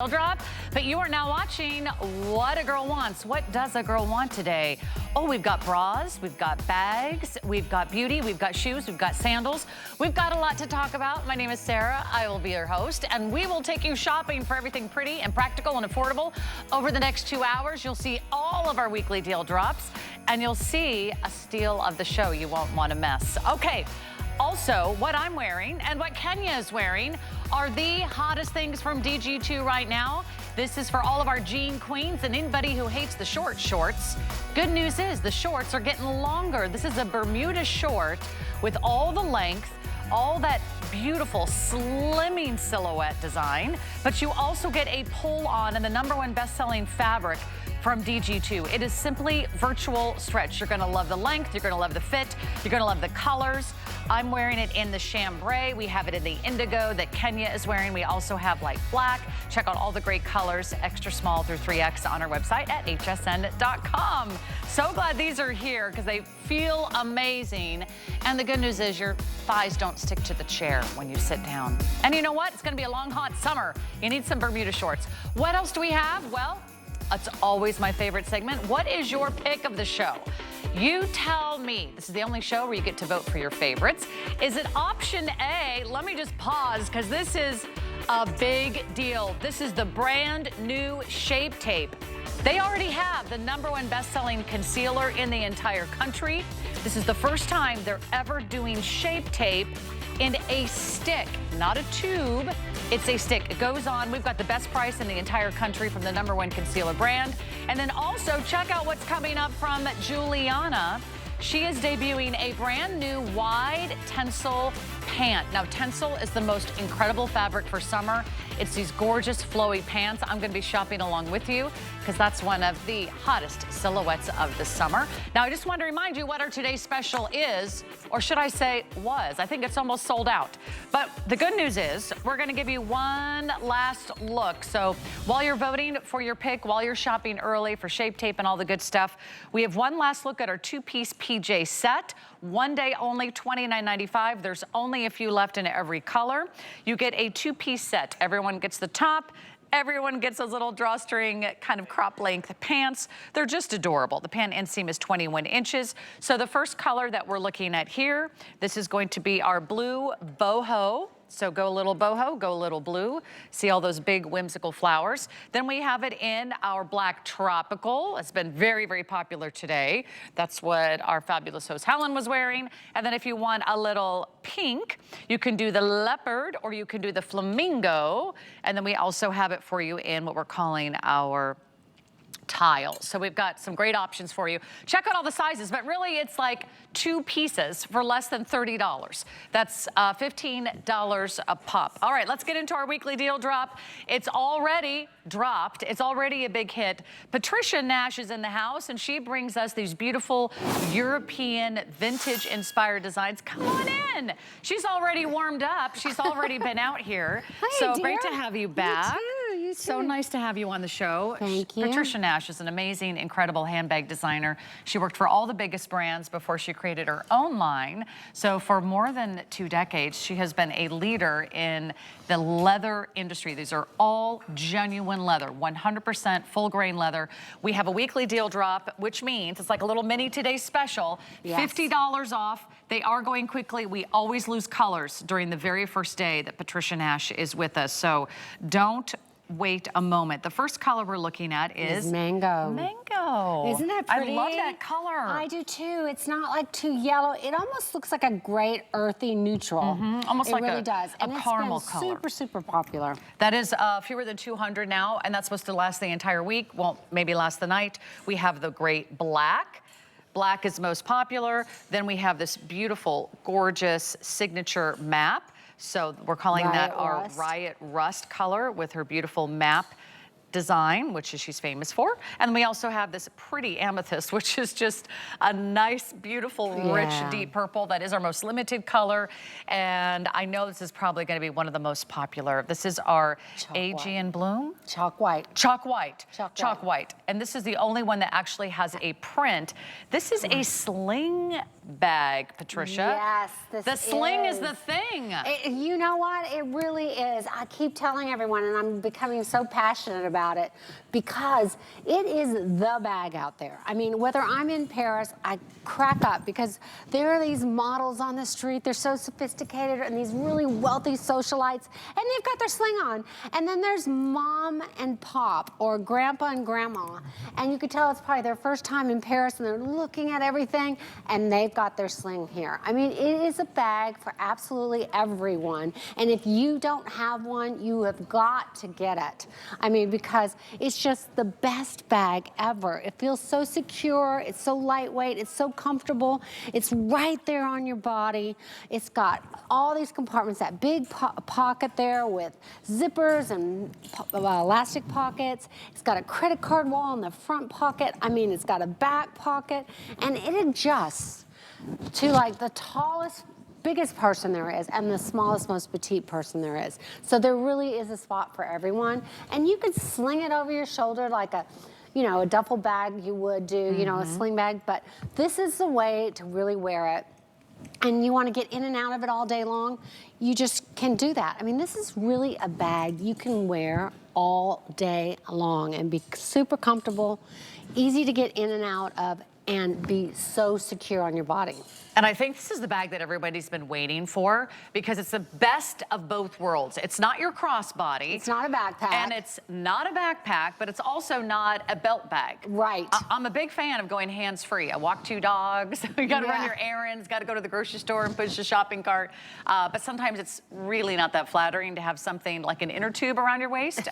Drop, but you are now watching What a Girl Wants. What does a girl want today? Oh, we've got bras, we've got bags, we've got beauty, we've got shoes, we've got sandals. We've got a lot to talk about. My name is Sarah. I will be your host, and we will take you shopping for everything pretty and practical and affordable. Over the next 2 hours, you'll see all of our weekly deal drops, and you'll see a steal of the show you won't want to miss. Okay. Also, what I'm wearing and what Kenya is wearing are the hottest things from DG2 right now. This is for all of our jean queens and anybody who hates the short shorts. Good news is the shorts are getting longer. This is a Bermuda short with all the length, all that beautiful slimming silhouette design, but you also get a pull-on and the #1 best-selling fabric from DG2. It is simply virtual stretch. You're gonna love the length, you're gonna love the fit, you're gonna love the colors. I'm wearing it in the chambray. We have it in the indigo that Kenya is wearing. We also have light black. Check out all the great colors, extra small through 3X on our website at hsn.com. So glad these are here because they feel amazing. And the good news is your thighs don't stick to the chair when you sit down. And you know what? It's gonna be a long, hot summer. You need some Bermuda shorts. What else do we have? Well, it's always my favorite segment. What is your pick of the show? You tell me. This is the only show where you get to vote for your favorites. Is it option A? Let me just pause because this is a big deal. This is the brand new Shape Tape. They already have the #1 best-selling concealer in the entire country. This is the first time they're ever doing Shape Tape in a stick, not a tube. It's a stick. It goes on. We've got the best price in the entire country from the #1 concealer brand. And then also check out what's coming up from Juliana. She is debuting a brand new wide tencel pant. Now, tencel is the most incredible fabric for summer. It's these gorgeous flowy pants. I'm going to be shopping along with you because that's one of the hottest silhouettes of the summer. Now, I just want to remind you what our today's special is, or should I say was. I think it's almost sold out. But the good news is we're going to give you one last look. So while you're voting for your pick, while you're shopping early for Shape Tape and all the good stuff, we have one last look at our two-piece PJ set. One day only, $29.95. There's only a few left in every color. You get a two-piece set. Everyone gets the top. Everyone gets those little drawstring kind of crop length pants. They're just adorable. The pant inseam is 21 inches. So the first color that we're looking at here, this is going to be our blue boho. So go a little boho, go a little blue. See all those big whimsical flowers. Then we have it in our black tropical. It's been very, very popular today. That's what our fabulous host Helen was wearing. And then if you want a little pink, you can do the leopard or you can do the flamingo. And then we also have it for you in what we're calling our tile. So we've got some great options for you. Check out all the sizes, but really it's like 2 pieces for less than $30. That's $15 a pop. All right, let's get into our weekly deal drop. It's already dropped. It's already a big hit. Patricia Nash is in the house and she brings us these beautiful European vintage inspired designs. Come on in. She's already warmed up. She's already been out here. Hi, so dear. great to have you back. You too. So nice to have you on the show. Thank you. Patricia Nash is an amazing, incredible handbag designer. She worked for all the biggest brands before she created her own line. So for more than 2 decades, she has been a leader in the leather industry. These are all genuine leather, 100% full grain leather. We have a weekly deal drop, which means it's like a little mini Today special, Yes. $50 off. They are going quickly. We always lose colors during the very first day that Patricia Nash is with us. So don't wait a moment. The first color we're looking at is mango. Mango. Isn't that pretty? I love that color. I do too. It's not like too yellow. It almost looks like a great earthy neutral. Almost it like really a, does. a And caramel it's been color. super, super popular. That is fewer than 200 now, and that's supposed to last the entire week. Won't maybe last the night. We have the great black. Black is most popular. Then we have this beautiful, gorgeous signature map. So we're calling that our Riot Rust color with her beautiful map design, which is she's famous for. And we also have this pretty amethyst, which is just a nice, beautiful, rich, deep purple. That is our most limited color. And I know this is probably going to be one of the most popular. This is our Aegean Bloom. Chalk white. Chalk white. Chalk white. And this is the only one that actually has a print. This is a sling bag, Patricia. Yes, this The sling is the thing. You know what? It really is. I keep telling everyone, and I'm becoming so passionate about it, because it is the bag out there. I mean, whether I'm in Paris, I crack up because there are these models on the street. They're so sophisticated, and these really wealthy socialites, and they've got their sling on. And then there's mom and pop, or grandpa and grandma, and you could tell it's probably their first time in Paris, and they're looking at everything, and they've got their sling here. I mean, it is a bag for absolutely everyone, and if you don't have one, you have got to get it. I mean, because it's just the best bag ever. It feels so secure, it's so lightweight, it's so comfortable, it's right there on your body. It's got all these compartments, that big pocket there with zippers and elastic pockets. It's got a credit card wall in the front pocket. I mean, it's got a back pocket, and it adjusts to like the tallest, biggest person there is and the smallest, most petite person there is. So there really is a spot for everyone. And you could sling it over your shoulder like a, you know, a duffel bag you would do, you know, a sling bag. But this is the way to really wear it. And you want to get in and out of it all day long, you just can do that. I mean, this is really a bag you can wear all day long and be super comfortable, easy to get in and out of, and be so secure on your body. And I think this is the bag that everybody's been waiting for, because it's the best of both worlds. It's not your crossbody. It's not a backpack. And it's not a backpack, but it's also not a belt bag. Right. I'm a big fan of going hands-free. I walk 2 dogs. You gotta run your errands, gotta go to the grocery store and push the shopping cart. But sometimes it's really not that flattering to have something like an inner tube around your waist.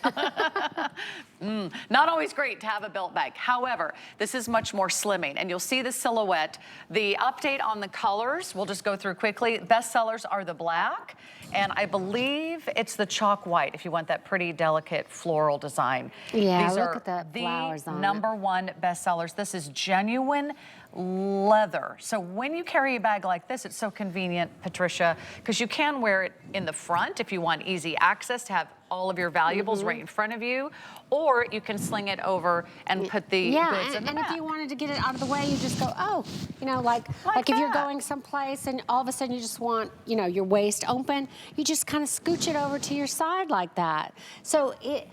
Not always great to have a belt bag. However, this is much more slimming, and you'll see the silhouette. The update on the colors, we'll just go through quickly. Best sellers are the black, and I believe it's the chalk white if you want that pretty delicate floral design. Yeah, These look are at the flowers on number one best sellers. This is genuine leather. So when you carry a bag like this, it's so convenient, Patricia, because you can wear it in the front if you want easy access to have all of your valuables right in front of you, or you can sling it over and put the goods in the back. If you wanted to get it out of the way, you just go, oh, you know, like if you're going someplace and all of a sudden you just want, you know, your waist open, you just kind of scooch it over to your side like that. So it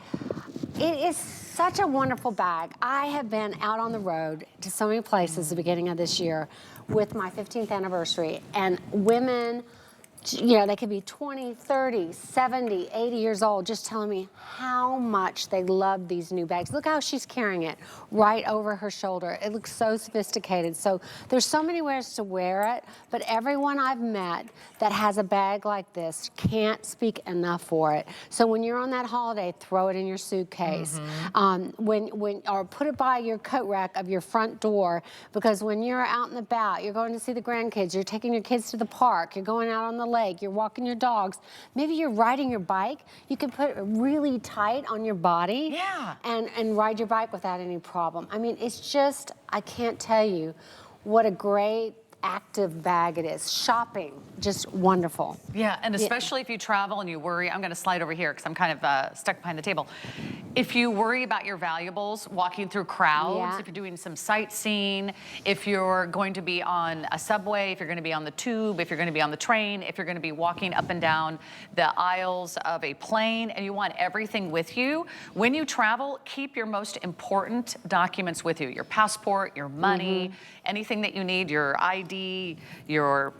is such a wonderful bag. I have been out on the road to so many places at the beginning of this year with my 15th anniversary, and women, you know, they could be 20, 30, 70, 80 years old, just telling me how much they love these new bags. Look how she's carrying it right over her shoulder. It looks so sophisticated. So there's so many ways to wear it, but everyone I've met that has a bag like this can't speak enough for it. So when you're on that holiday, throw it in your suitcase. Or put it by your coat rack of your front door, because when you're out and about, you're going to see the grandkids, you're taking your kids to the park, you're going out on the lake, you're walking your dogs, maybe you're riding your bike, you can put it really tight on your body and ride your bike without any problem. I mean, it's just, I can't tell you what a great active bag it is. Shopping, just wonderful. Yeah, and especially if you travel and you worry, I'm gonna slide over here because I'm kind of stuck behind the table. If you worry about your valuables walking through crowds, if you're doing some sightseeing, if you're going to be on a subway, if you're gonna be on the tube, if you're gonna be on the train, if you're gonna be walking up and down the aisles of a plane and you want everything with you, when you travel, keep your most important documents with you. Your passport, your money, anything that you need, your ID, your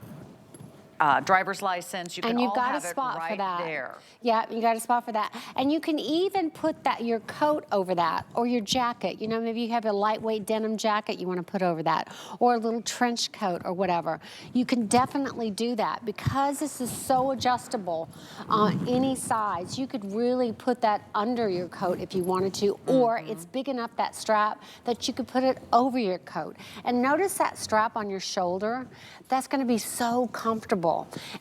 driver's license, you can all have it right there. Yeah, you got a spot for that. And you can even put your coat over that, or your jacket. You know, maybe you have a lightweight denim jacket you want to put over that, or a little trench coat or whatever. You can definitely do that because this is so adjustable on any size. You could really put that under your coat if you wanted to, or it's big enough, that strap, that you could put it over your coat. And notice that strap on your shoulder. That's going to be so comfortable.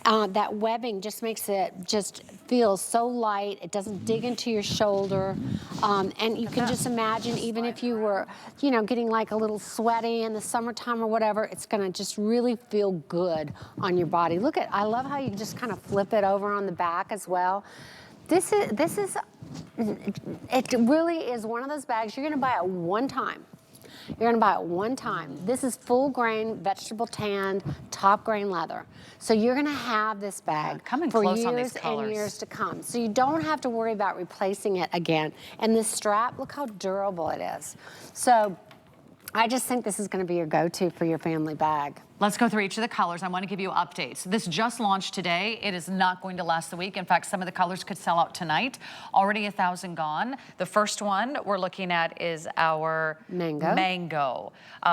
That webbing just makes it just feel so light. It doesn't dig into your shoulder. And you can just imagine, even if you were, you know, getting like a little sweaty in the summertime or whatever, it's going to just really feel good on your body. Look at, I love how you just kind of flip it over on the back as well. This is, it really is one of those bags you're going to buy it one time. You're gonna buy it one time. This is full grain, vegetable tanned, top grain leather. So you're gonna have this bag for years and years to come. So you don't have to worry about replacing it again. And this strap, look how durable it is. So I just think this is gonna be your go-to for your family bag. Let's go through each of the colors. I want to give you updates. This just launched today. It is not going to last the week. In fact, some of the colors could sell out tonight. Already 1,000 gone. The first one we're looking at is our mango.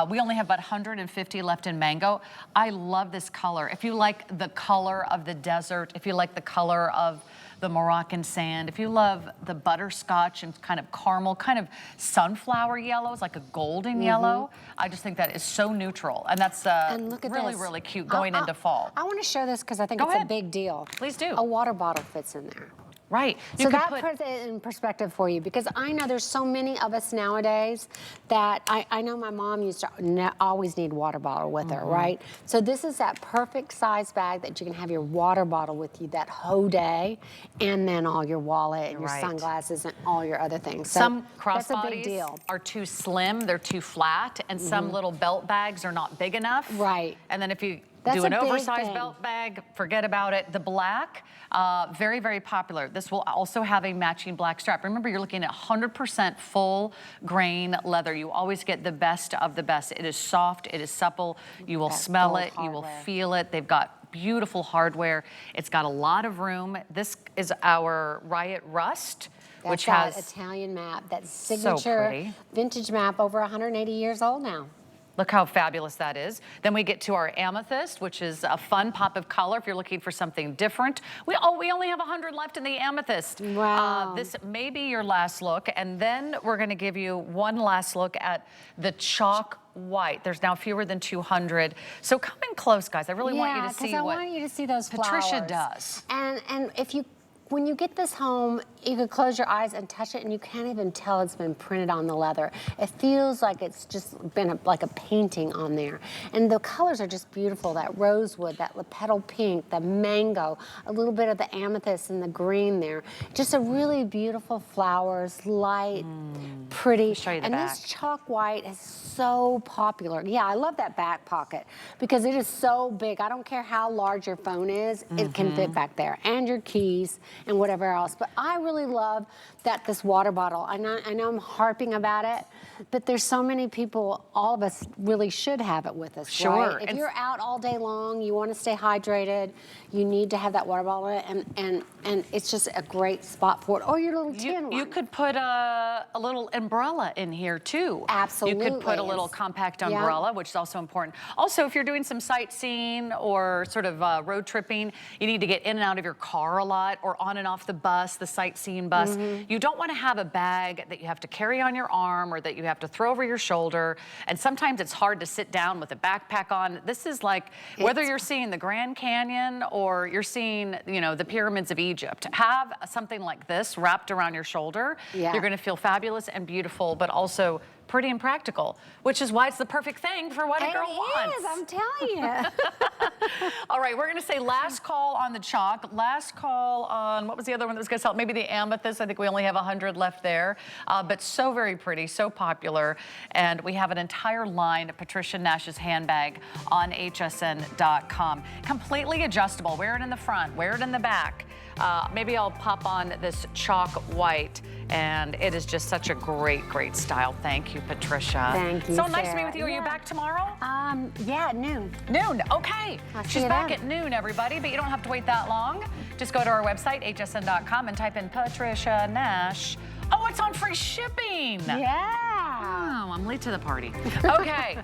We only have about 150 left in mango. I love this color. If you like the color of the desert, if you like the color of the Moroccan sand, if you love the butterscotch and kind of caramel, kind of sunflower yellows, like a golden yellow, I just think that is so neutral. And that's really cute going into fall. I want to show this because I think it's a big deal. Please do. A water bottle fits in there. Right. So that puts it in perspective for you, because I know there's so many of us nowadays that I know my mom used to always need water bottle with her, right? So this is that perfect size bag that you can have your water bottle with you that whole day, and then all your wallet and your sunglasses and all your other things. So some that's a big deal. crossbodies are too slim, they're too flat, and some little belt bags are not big enough. Right. And then if you do an oversized belt bag, forget about it. The black, very, very popular. This will also have a matching black strap. Remember, you're looking at 100% full grain leather. You always get the best of the best. It is soft, it is supple. You will smell it, you will feel it. They've got beautiful hardware. It's got a lot of room. This is our Riot Rust, which has that Italian map, that signature vintage map, over 180 years old now. Look how fabulous that is. Then we get to our amethyst, which is a fun pop of color if you're looking for something different. We only have 100 left in the amethyst. Wow. This may be your last look, and then we're gonna give you one last look at the chalk white. There's now fewer than 200. So come in close, guys. I really want you to see what I want you to see those Patricia does. And if you, when you get this home, you could close your eyes and touch it, and you can't even tell it's been printed on the leather. It feels like it's just been like a painting on there. And the colors are just beautiful. That rosewood, that petal pink, the mango, a little bit of the amethyst and the green there. Just a really beautiful flowers, light, pretty. Show you the and back. This chalk white is so popular. Yeah, I love that back pocket because it is so big. I don't care how large your phone is, it can fit back there, and your keys and whatever else. But I really love that this water bottle, I know I'm harping about it, but there's so many people, all of us really should have it with us, right? If you're out all day long, you want to stay hydrated, you need to have that water bottle, and it's just a great spot for it. Or your little tin one. You could put a little umbrella in here too. Absolutely. You could put a little compact umbrella, which is also important. Also, if you're doing some sightseeing or sort of road tripping, you need to get in and out of your car a lot, or on and off the bus, the sightseeing bus. You don't want to have a bag that you have to carry on your arm or that you have to throw over your shoulder. And sometimes it's hard to sit down with a backpack on. This is like, whether you're seeing the Grand Canyon or you're seeing, you know, the pyramids of Egypt, have something like this wrapped around your shoulder. You're going to feel fabulous and beautiful, but also pretty and practical, which is why it's the perfect thing for what a girl wants. It is, I'm telling you. All right, we're gonna say last call on the chalk, last call on, what was the other one that was gonna sell? Maybe the amethyst. I think we only have 100 left there, but so very pretty, so popular. And we have an entire line of Patricia Nash's handbag on hsn.com. Completely adjustable. Wear it in the front, wear it in the back. Maybe I'll pop on this chalk white, and it is just such a great, great style. Thank you, Patricia. Thank you, So nice to be with you. Are you back tomorrow? Yeah, at noon. Noon, okay. She's back then. at noon, everybody, but you don't have to wait that long. Just go to our website, hsn.com, and type in Patricia Nash. Oh, it's on free shipping. Yeah. Oh, I'm late to the party. Okay.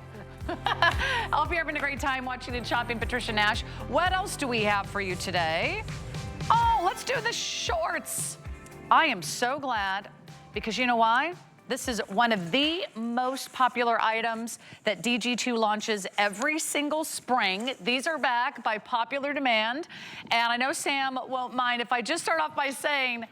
I hope you're having a great time watching and shopping Patricia Nash. What else do we have for you today? Oh, let's do the shorts. I am so glad, because you know why? This is one of the most popular items that DG2 launches every single spring. These are back by popular demand. And I know Sam won't mind if I just start off by saying,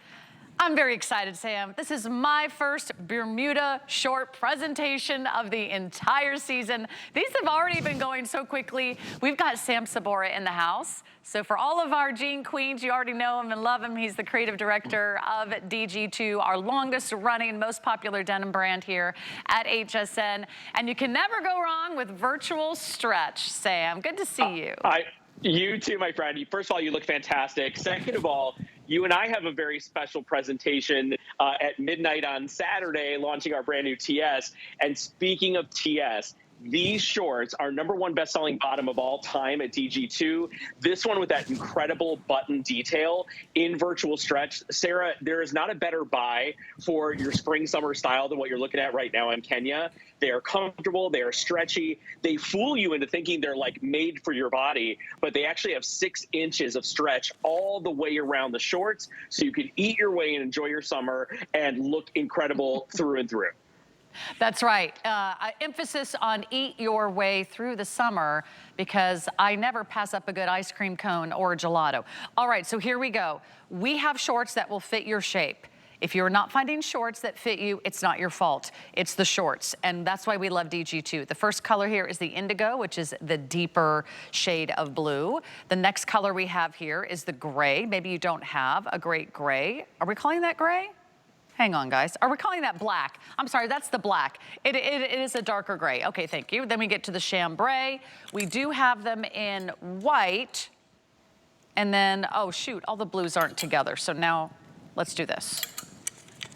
I'm very excited, Sam. This is my first Bermuda short presentation of the entire season. These have already been going so quickly. We've got Sam Sabora in the house. So for all of our jean queens, you already know him and love him. He's the creative director of DG2, our longest running, most popular denim brand here at HSN. And you can never go wrong with virtual stretch, Sam. Good to see you. You too, my friend. First of all, you look fantastic. Second of all, you and I have a very special presentation at midnight on Saturday, launching our brand new TS. And speaking of TS, these shorts are #1 best-selling bottom of all time at DG2. This one with that incredible button detail in virtual stretch. Sarah, there is not a better buy for your spring-summer style than what you're looking at right now in Kenya. They are comfortable, they are stretchy. They fool you into thinking they're like made for your body, but they actually have 6 inches of stretch all the way around the shorts, so you can eat your way and enjoy your summer and look incredible through and through. That's right. Emphasis on eat your way through the summer, because I never pass up a good ice cream cone or a gelato. All right, so here we go. We have shorts that will fit your shape. If you're not finding shorts that fit you, it's not your fault. It's the shorts, and that's why we love DG2. The first color here is the indigo, which is the deeper shade of blue. The next color we have here is the gray. Maybe you don't have a great gray. Are we calling that gray? Hang on, guys. Are we calling that black? I'm sorry, that's the black. It is a darker gray. Okay, thank you. Then we get to the chambray. We do have them in white. And then, oh shoot, all the blues aren't together. So now let's do this.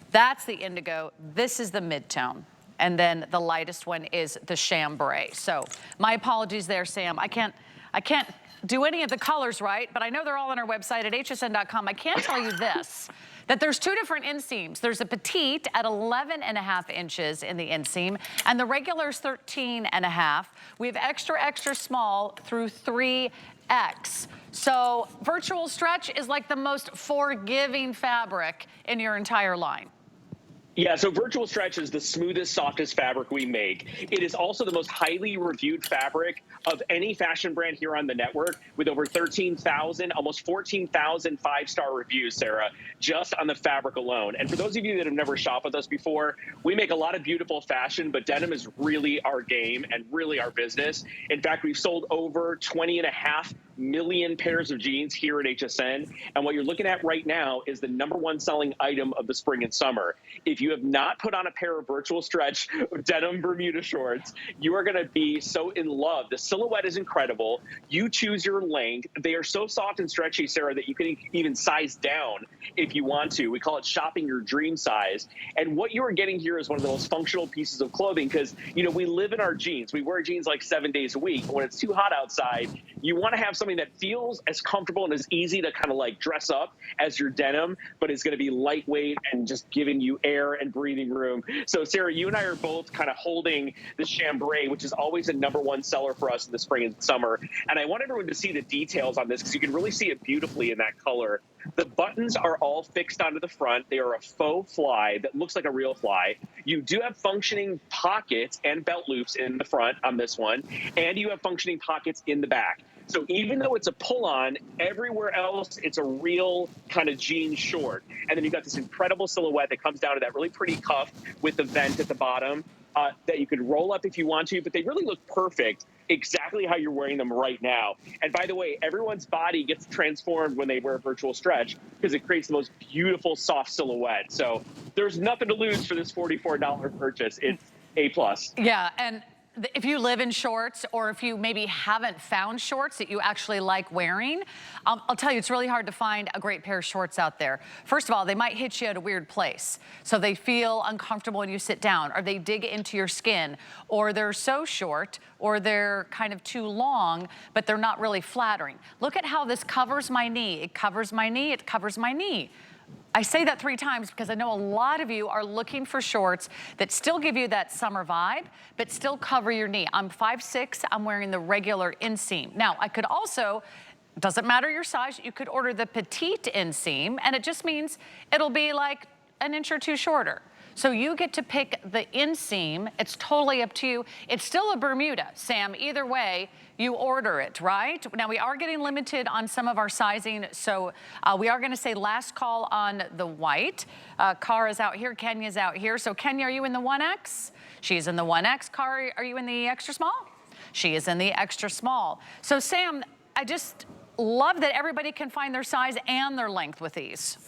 That's the indigo. This is the mid-tone. And then the lightest one is the chambray. So my apologies there, Sam. I can't do any of the colors right, but I know they're all on our website at hsn.com. I can tell you this, that there's 2 different inseams. There's a petite at 11.5 inches in the inseam, and the regular is 13.5. We have extra, extra small through 3X. So virtual stretch is like the most forgiving fabric in your entire line. Yeah, so virtual stretch is the smoothest, softest fabric we make. It is also the most highly reviewed fabric of any fashion brand here on the network, with over 13,000, almost 14,000 5-star reviews, Sarah, just on the fabric alone. And for those of you that have never shopped with us before, we make a lot of beautiful fashion, but denim is really our game and really our business. In fact, we've sold over 20.5 million pairs of jeans here at HSN. And what you're looking at right now is the #1 selling item of the spring and summer. If you have not put on a pair of virtual stretch denim Bermuda shorts, you are going to be so in love. The silhouette is incredible. You choose your length. They are so soft and stretchy, Sarah, that you can even size down if you want to. We call it shopping your dream size. And what you are getting here is one of the most functional pieces of clothing, because, you know, we live in our jeans. We wear jeans like 7 days a week. When it's too hot outside, you want to have something that feels as comfortable and as easy to kind of like dress up as your denim, but it's going to be lightweight and just giving you air and breathing room. So Sarah, you and I are both kind of holding the chambray, which is always a #1 seller for us in the spring and summer. And I want everyone to see the details on this, because you can really see it beautifully in that color. The buttons are all fixed onto the front. They are a faux fly that looks like a real fly. You do have functioning pockets and belt loops in the front on this one, and you have functioning pockets in the back. So even though it's a pull-on, everywhere else it's a real kind of jean short. And then you've got this incredible silhouette that comes down to that really pretty cuff with the vent at the bottom that you could roll up if you want to, but they really look perfect exactly how you're wearing them right now. And by the way, everyone's body gets transformed when they wear virtual stretch, because it creates the most beautiful soft silhouette. So there's nothing to lose for this $44 purchase. It's A+. Yeah, and if you live in shorts, or if you maybe haven't found shorts that you actually like wearing, I'll tell you, it's really hard to find a great pair of shorts out there. First of all, they might hit you at a weird place. So they feel uncomfortable when you sit down, or they dig into your skin, or they're so short, or they're kind of too long, but they're not really flattering. Look at how this covers my knee. It covers my knee, it covers my knee. I say that 3 times because I know a lot of you are looking for shorts that still give you that summer vibe, but still cover your knee. I'm 5'6", I'm wearing the regular inseam. Now, I could also, doesn't matter your size, you could order the petite inseam, and it just means it'll be like an inch or 2 shorter. So you get to pick the inseam. It's totally up to you. It's still a Bermuda, Sam. Either way, you order it, right? Now, we are getting limited on some of our sizing, so we are gonna say last call on the white. Kara's out here, Kenya's out here. So Kenya, are you in the 1X? She's in the 1X. Kara, are you in the extra small? She is in the extra small. So Sam, I just love that everybody can find their size and their length with these.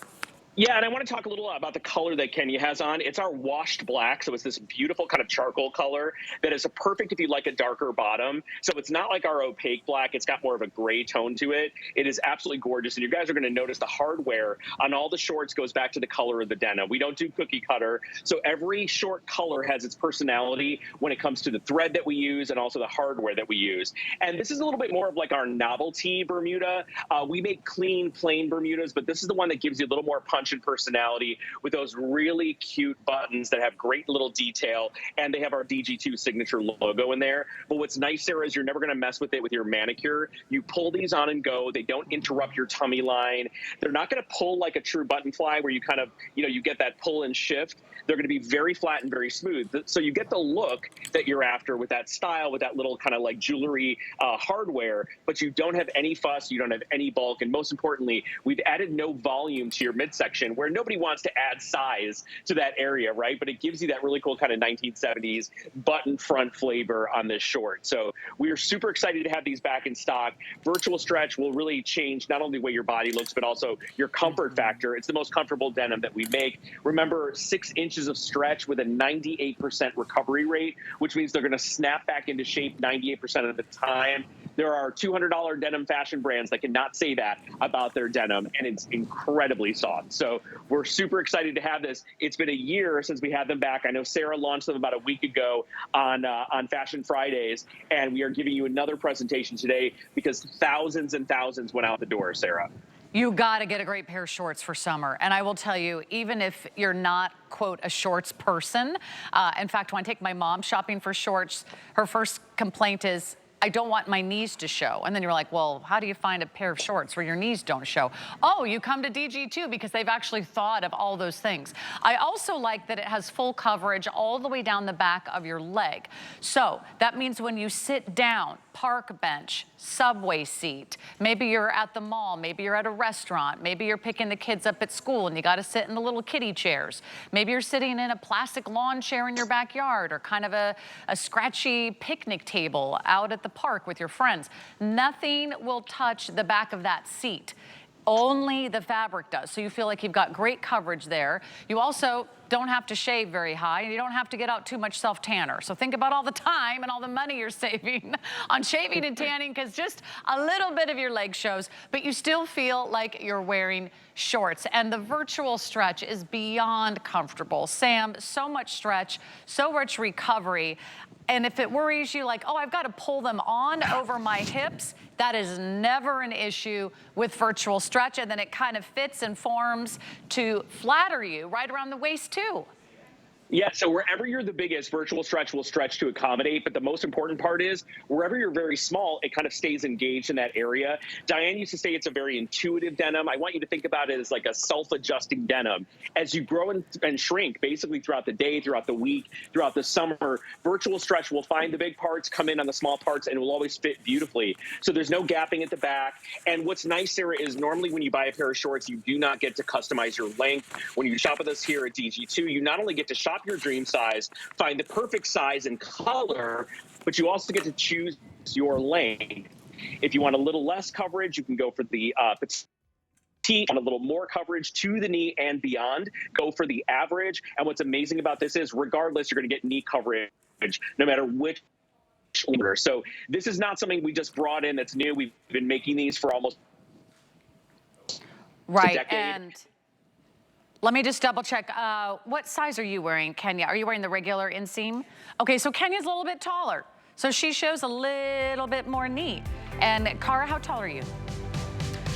Yeah, and I want to talk a little about the color that Kenya has on. It's our washed black, so it's this beautiful kind of charcoal color that is a perfect if you like a darker bottom. So it's not like our opaque black. It's got more of a gray tone to it. It is absolutely gorgeous, and you guys are going to notice the hardware on all the shorts goes back to the color of the denim. We don't do cookie cutter, so every short color has its personality when it comes to the thread that we use and also the hardware that we use. And this is a little bit more of like our novelty Bermuda. We make clean, plain Bermudas, but this is the one that gives you a little more punch and personality with those really cute buttons that have great little detail, and they have our DG2 signature logo in there. But what's nice, Sarah, is you're never going to mess with it with your manicure. You pull these on and go. They don't interrupt your tummy line. They're not going to pull like a true button fly where you kind of, you get that pull and shift. They're going to be very flat and very smooth. So you get the look that you're after with that style, with that little kind of like jewelry hardware, but you don't have any fuss, you don't have any bulk, and most importantly, we've added no volume to your midsection, where nobody wants to add size to that area, right? But it gives you that really cool kind of 1970s button front flavor on this short. So we are super excited to have these back in stock. Virtual stretch will really change not only the way your body looks, but also your comfort factor. It's the most comfortable denim that we make. Remember, 6 inches of stretch with a 98% recovery rate, which means they're going to snap back into shape 98% of the time. There are $200 denim fashion brands that cannot say that about their denim, and it's incredibly soft. So we're super excited to have this. It's been a year since we had them back. I know Sarah launched them about a week ago on Fashion Fridays, and we are giving you another presentation today because thousands and thousands went out the door, Sarah. You got to get a great pair of shorts for summer. And I will tell you, even if you're not, quote, a shorts person, in fact, when I take my mom shopping for shorts, her first complaint is, I don't want my knees to show. And then you're like, well, how do you find a pair of shorts where your knees don't show? Oh, you come to DG2 because they've actually thought of all those things. I also like that it has full coverage all the way down the back of your leg. So that means when you sit down, park bench, subway seat, maybe you're at the mall, maybe you're at a restaurant, maybe you're picking the kids up at school and you got to sit in the little kiddie chairs. Maybe you're sitting in a plastic lawn chair in your backyard, or kind of a scratchy picnic table out at the park with your friends. Nothing will touch the back of that seat. Only the fabric does. So you feel like you've got great coverage there. You also don't have to shave very high, and you don't have to get out too much self-tanner. So think about all the time and all the money you're saving on shaving and tanning, because just a little bit of your leg shows, but you still feel like you're wearing shorts. And the virtual stretch is beyond comfortable. Sam, so much stretch, so much recovery. And if it worries you like, oh, I've got to pull them on over my hips, that is never an issue with virtual stretch. And then it kind of fits and forms to flatter you right around the waist too. Yeah, so wherever you're the biggest, virtual stretch will stretch to accommodate. But the most important part is wherever you're very small, it kind of stays engaged in that area. Diane used to say it's a very intuitive denim. I want you to think about it as like a self-adjusting denim. As you grow and shrink, basically throughout the day, throughout the week, throughout the summer, virtual stretch will find the big parts, come in on the small parts, and it will always fit beautifully. So there's no gapping at the back. And what's nice, Sarah, is normally when you buy a pair of shorts, you do not get to customize your length. When you shop with us here at DG2, you not only get to shop your dream size, find the perfect size and color, but you also get to choose your length. If you want a little less coverage, you can go for the petite, and a little more coverage to the knee and beyond, go for the average. And what's amazing about this is, regardless, you're going to get knee coverage no matter which order. So this is not something we just brought in that's new. We've been making these for almost a decade. And let me just double check. What size are you wearing, Kenya? Are you wearing the regular inseam? Okay, so Kenya's a little bit taller. So she shows a little bit more knee. And Kara, how tall are you?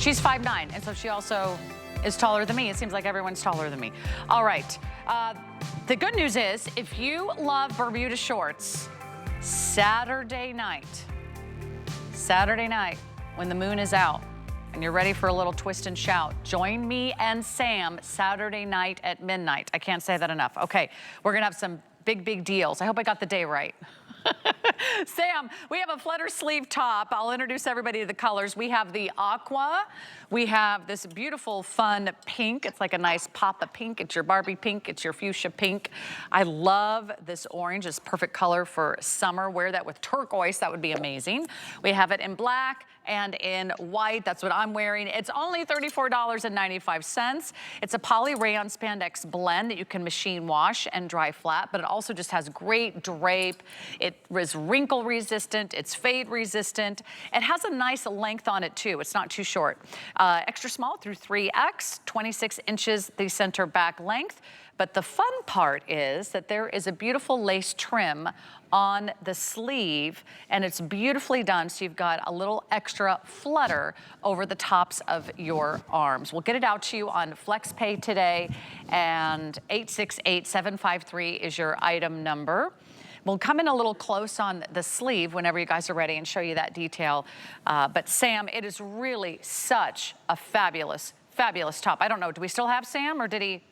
She's 5'9", and so she also is taller than me. It seems like everyone's taller than me. All right. The good news is, if you love Bermuda shorts, Saturday night, when the moon is out, and you're ready for a little twist and shout, join me and Sam Saturday night at midnight. I can't say that enough. Okay, we're gonna have some big deals. I hope I got the day right. Sam, we have a flutter sleeve top. I'll introduce everybody to the colors. We have the aqua. We have this beautiful, fun pink. It's like a nice pop of pink. It's your Barbie pink. It's your fuchsia pink. I love this orange. It's perfect color for summer. Wear that with turquoise. That would be amazing. We have it in black and in white. That's what I'm wearing. It's only $34.95. It's a poly rayon spandex blend that you can machine wash and dry flat, but it also just has great drape. It is wrinkle resistant. It's fade resistant. It has a nice length on it too. It's not too short. Extra small through 3X, 26 inches the center back length. But the fun part is that there is a beautiful lace trim on the sleeve, and it's beautifully done, so you've got a little extra flutter over the tops of your arms. We'll get it out to you on FlexPay today, and 868-753 is your item number. We'll come in a little close on the sleeve whenever you guys are ready and show you that detail. But Sam, it is really such a fabulous top. I don't know, do we still have Sam, or did he?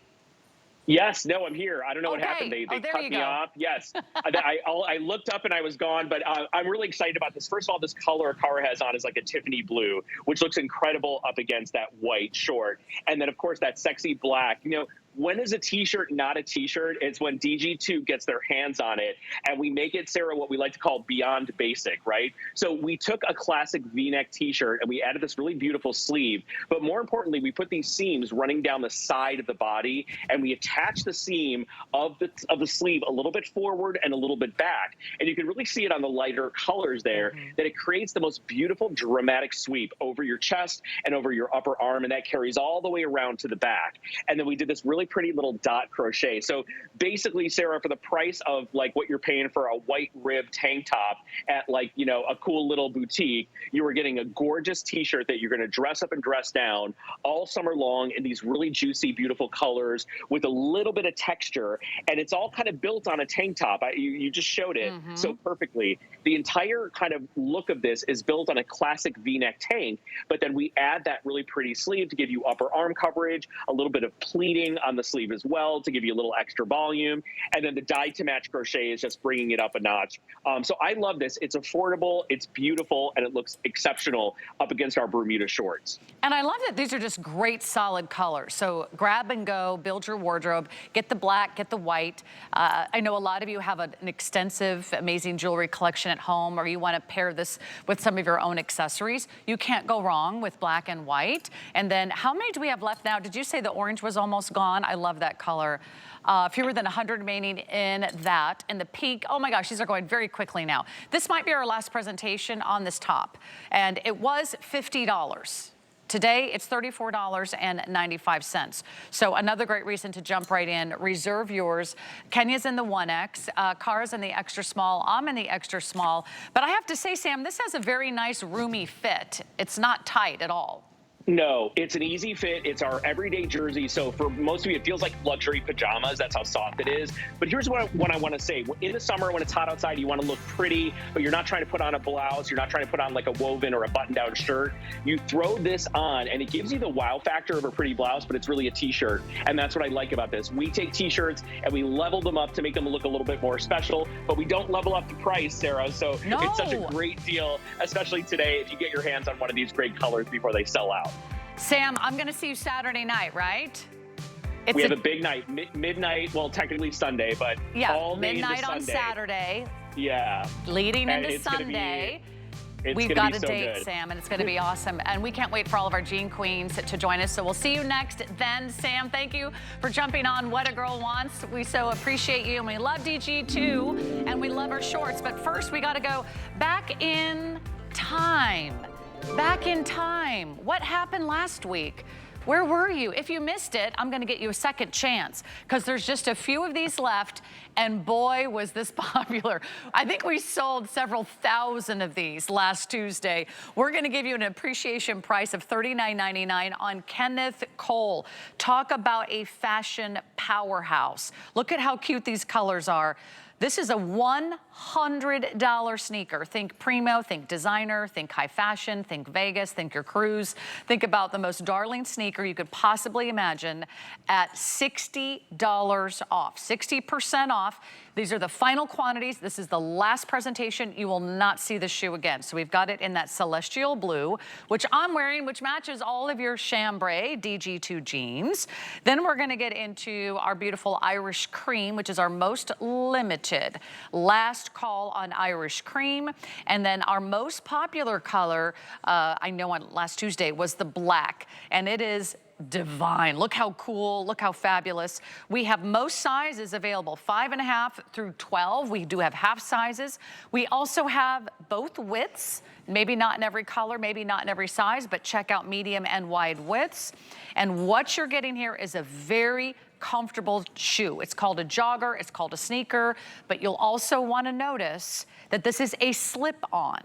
Yes, no, I'm here. I don't know what happened. They cut me off. Yes, I looked up and I was gone, but I'm really excited about this. First of all, this color Cara has on is like a Tiffany blue, which looks incredible up against that white short. And then, of course, that sexy black. You know, when is a t-shirt not a t-shirt? It's when DG2 gets their hands on it, and we make it, Sarah, what we like to call beyond basic, right? So we took a classic V-neck t-shirt and we added this really beautiful sleeve, but more importantly, we put these seams running down the side of the body, and we attach the seam of the sleeve a little bit forward and a little bit back. And you can really see it on the lighter colors there, that it creates the most beautiful dramatic sweep over your chest and over your upper arm, and that carries all the way around to the back. And then we did this really pretty little dot crochet. So basically, Sarah, for the price of like what you're paying for a white rib tank top at like, you know, a cool little boutique, you are getting a gorgeous t-shirt that you're going to dress up and dress down all summer long in these really juicy, beautiful colors with a little bit of texture. And it's all kind of built on a tank top. You just showed it so perfectly. The entire kind of look of this is built on a classic V-neck tank, but then we add that really pretty sleeve to give you upper arm coverage, a little bit of pleating on the sleeve as well to give you a little extra volume. And then the dye to match crochet is just bringing it up a notch. So I love this. It's affordable, it's beautiful, and it looks exceptional up against our Bermuda shorts. And I love that these are just great solid colors. So grab and go, build your wardrobe, get the black, get the white. I know a lot of you have an extensive, amazing jewelry collection at home, or you want to pair this with some of your own accessories. You can't go wrong with black and white. And then how many do we have left now? Did you say the orange was almost gone? I love that color. Fewer than 100 remaining in that. And the pink, oh my gosh, these are going very quickly now. This might be our last presentation on this top. And it was $50. Today, it's $34.95. So another great reason to jump right in. Reserve yours. Kenya's in the 1X. Cara's in the extra small. I'm in the extra small. But I have to say, Sam, this has a very nice roomy fit. It's not tight at all. No, it's an easy fit. It's our everyday jersey. So for most of you, it feels like luxury pajamas. That's how soft it is. But here's what I want to say. In the summer, when it's hot outside, you want to look pretty, but you're not trying to put on a blouse. You're not trying to put on like a woven or a button-down shirt. You throw this on, and it gives you the wow factor of a pretty blouse, but it's really a t-shirt. And that's what I like about this. We take t-shirts and we level them up to make them look a little bit more special, but we don't level up the price, Sarah. So it's such a great deal, especially today, if you get your hands on one of these great colors before they sell out. Sam, I'm going to see you Saturday night, right? We have a big night, midnight, well, technically Sunday, but all day midnight on Saturday. Yeah. Leading into Sunday. We've got a date, Sam, and it's going to be awesome. And we can't wait for all of our Jean Queens to join us. So we'll see you next then. Sam, thank you for jumping on What a Girl Wants. We so appreciate you, and we love DG too, and we love our shorts. But first, we got to go back in time. Back in time. What happened last week? Where were you? If you missed it, I'm going to get you a second chance because there's just a few of these left, And boy, was this popular. I think we sold several thousand of these last Tuesday. We're gonna give you an appreciation price of $39.99 on Kenneth Cole. Talk about a fashion powerhouse. Look at how cute these colors are. This is a $100 sneaker. Think primo, think designer, think high fashion, think Vegas, think your cruise. Think about the most darling sneaker you could possibly imagine at $60 off, 60% off. These are the final quantities. This is the last presentation. You will not see the shoe again. So we've got it in that celestial blue, which I'm wearing, which matches all of your chambray DG2 jeans. Then we're gonna get into our beautiful Irish cream, which is our most limited. Last call on Irish cream. And then our most popular color, I know on last Tuesday, was the black. And it is divine. Look how cool, look how fabulous. We have most sizes available, 5.5 through 12. We do have half sizes. We also have both widths, maybe not in every color, maybe not in every size, but check out medium and wide widths. And what you're getting here is a very comfortable shoe. It's called a jogger, it's called a sneaker, but you'll also want to notice that this is a slip-on.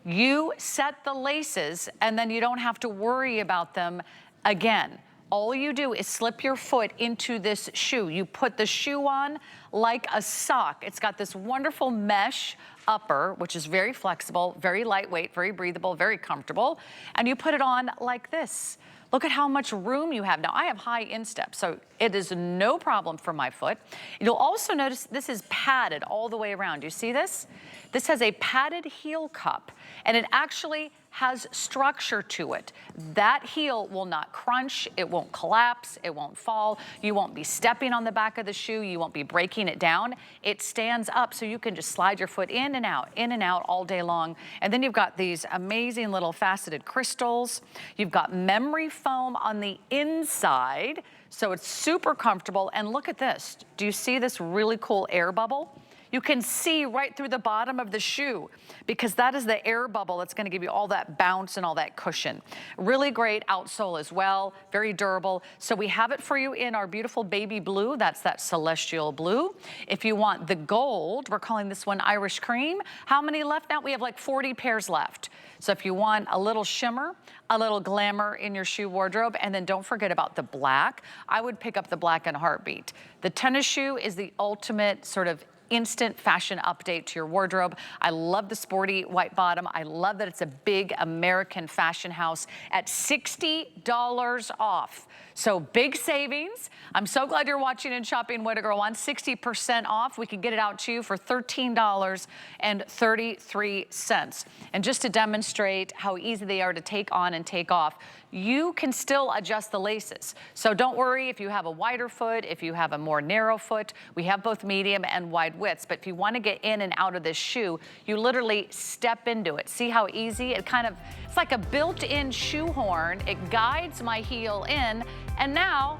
You set the laces and then you don't have to worry about them again. All you do is slip your foot into this shoe. You put the shoe on like a sock. It's got this wonderful mesh upper, which is very flexible, very lightweight, very breathable, very comfortable. And you put it on like this. Look at how much room you have. Now, I have high instep, so it is no problem for my foot. You'll also notice this is padded all the way around. You see this? This has a padded heel cup, and it actually has structure to it. That heel will not crunch, it won't collapse, it won't fall. You won't be stepping on the back of the shoe, you won't be breaking it down. It stands up so you can just slide your foot in and out all day long. And then you've got these amazing little faceted crystals. You've got memory foam on the inside, so it's super comfortable. And look at this. Do you see this really cool air bubble? You can see right through the bottom of the shoe because that is the air bubble that's going to give you all that bounce and all that cushion. Really great outsole as well, very durable. So we have it for you in our beautiful baby blue. That's that celestial blue. If you want the gold, we're calling this one Irish cream. How many left now? We have like 40 pairs left. So if you want a little shimmer, a little glamour in your shoe wardrobe, and then don't forget about the black. I would pick up the black in a heartbeat. The tennis shoe is the ultimate sort of instant fashion update to your wardrobe. I love the sporty white bottom. I love that it's a big American fashion house at $60 off. So big savings. I'm so glad you're watching and shopping What a Girl Wants. 60% off. We can get it out to you for $13.33. And just to demonstrate how easy they are to take on and take off, you can still adjust the laces. So don't worry if you have a wider foot, if you have a more narrow foot. We have both medium and wide widths, but if you want to get in and out of this shoe, you literally step into it. See how easy? It's like a built-in shoehorn. It guides my heel in, and now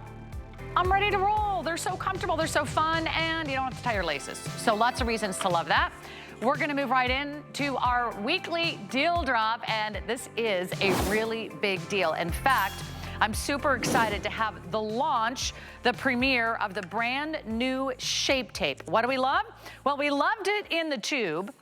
I'm ready to roll. They're so comfortable, they're so fun, and you don't have to tie your laces. So lots of reasons to love that. We're gonna move right into our weekly deal drop, and this is a really big deal. In fact, I'm super excited to have the launch, the premiere of the brand new Shape Tape. What do we love? Well, we loved it in the tube,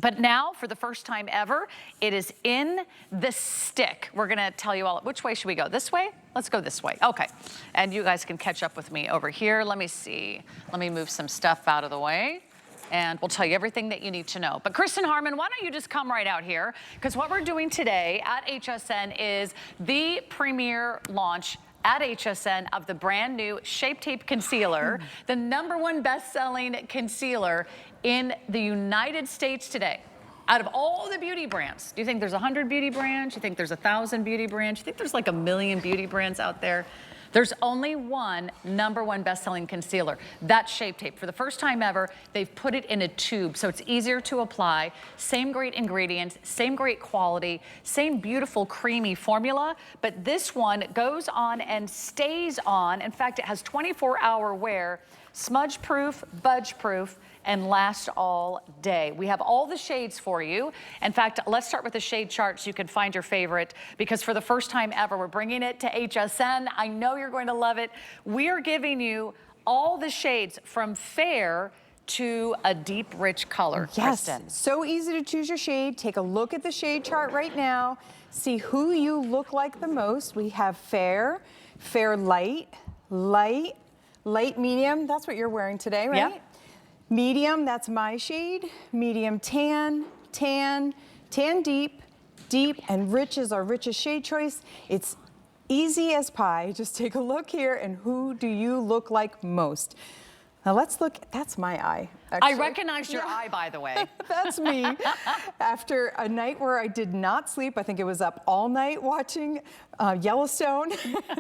but now, for the first time ever, it is in the stick. We're gonna tell you all, which way should we go? This way? Let's go this way. Okay, and you guys can catch up with me over here. Let me see. Let me move some stuff out of the way, and we'll tell you everything that you need to know. But Kristen Harmon, why don't you just come right out here? Because what we're doing today at HSN is the premiere launch at HSN of the brand new Shape Tape Concealer, the #1 best-selling concealer in the United States today. Out of all the beauty brands, do you think there's 100 beauty brands? Do you think there's 1,000 beauty brands? Do you think there's like 1 million beauty brands out there? There's only one #1 best-selling concealer. That's Shape Tape. For the first time ever, they've put it in a tube, so it's easier to apply. Same great ingredients, same great quality, same beautiful creamy formula, but this one goes on and stays on. In fact, it has 24-hour wear, smudge-proof, budge-proof, and last all day. We have all the shades for you. In fact, let's start with the shade chart so you can find your favorite, because for the first time ever, we're bringing it to HSN. I know you're going to love it. We are giving you all the shades from fair to a deep, rich color. Yes, Kristen. so easy to choose your shade. Take a look at the shade chart right now. See who you look like the most. We have fair, fair light, light, light medium. That's what you're wearing today, right? Yep. Medium, that's my shade. Medium tan, tan, tan deep, deep, and rich is our richest shade choice. It's easy as pie. Just take a look here and who do you look like most? Now let's look, that's my eye. Actually. I recognized your eye, by the way. That's me. After a night where I did not sleep, I think it was up all night watching Yellowstone.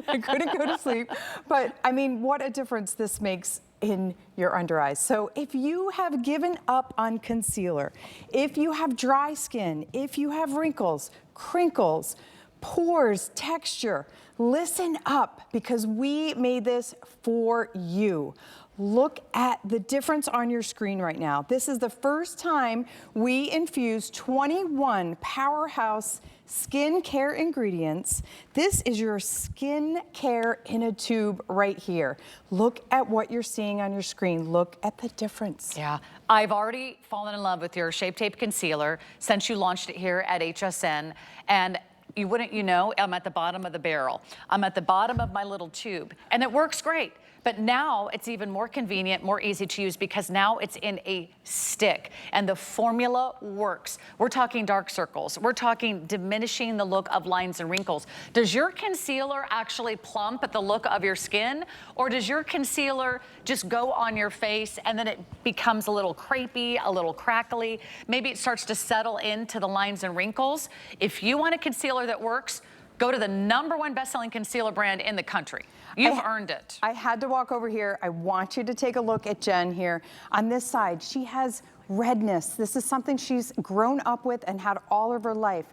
I couldn't go to sleep. But I mean, what a difference this makes in your under eyes. So if you have given up on concealer, if you have dry skin, if you have wrinkles, crinkles, pores, texture, listen up because we made this for you. Look at the difference on your screen right now. This is the first time we infused 21 powerhouse skincare ingredients. This is your skincare in a tube right here. Look at what you're seeing on your screen. Look at the difference. Yeah, I've already fallen in love with your Shape Tape Concealer since you launched it here at HSN. And you wouldn't, you know, I'm at the bottom of the barrel. I'm at the bottom of my little tube, and it works great. But now it's even more convenient, more easy to use because now it's in a stick and the formula works. We're talking dark circles. We're talking diminishing the look of lines and wrinkles. Does your concealer actually plump at the look of your skin, or does your concealer just go on your face and then it becomes a little crepey, a little crackly? Maybe it starts to settle into the lines and wrinkles. If you want a concealer that works, go to the #1 best-selling concealer brand in the country. You've earned it. I had to walk over here. I want you to take a look at Jen here. On this side, she has redness. This is something she's grown up with and had all of her life.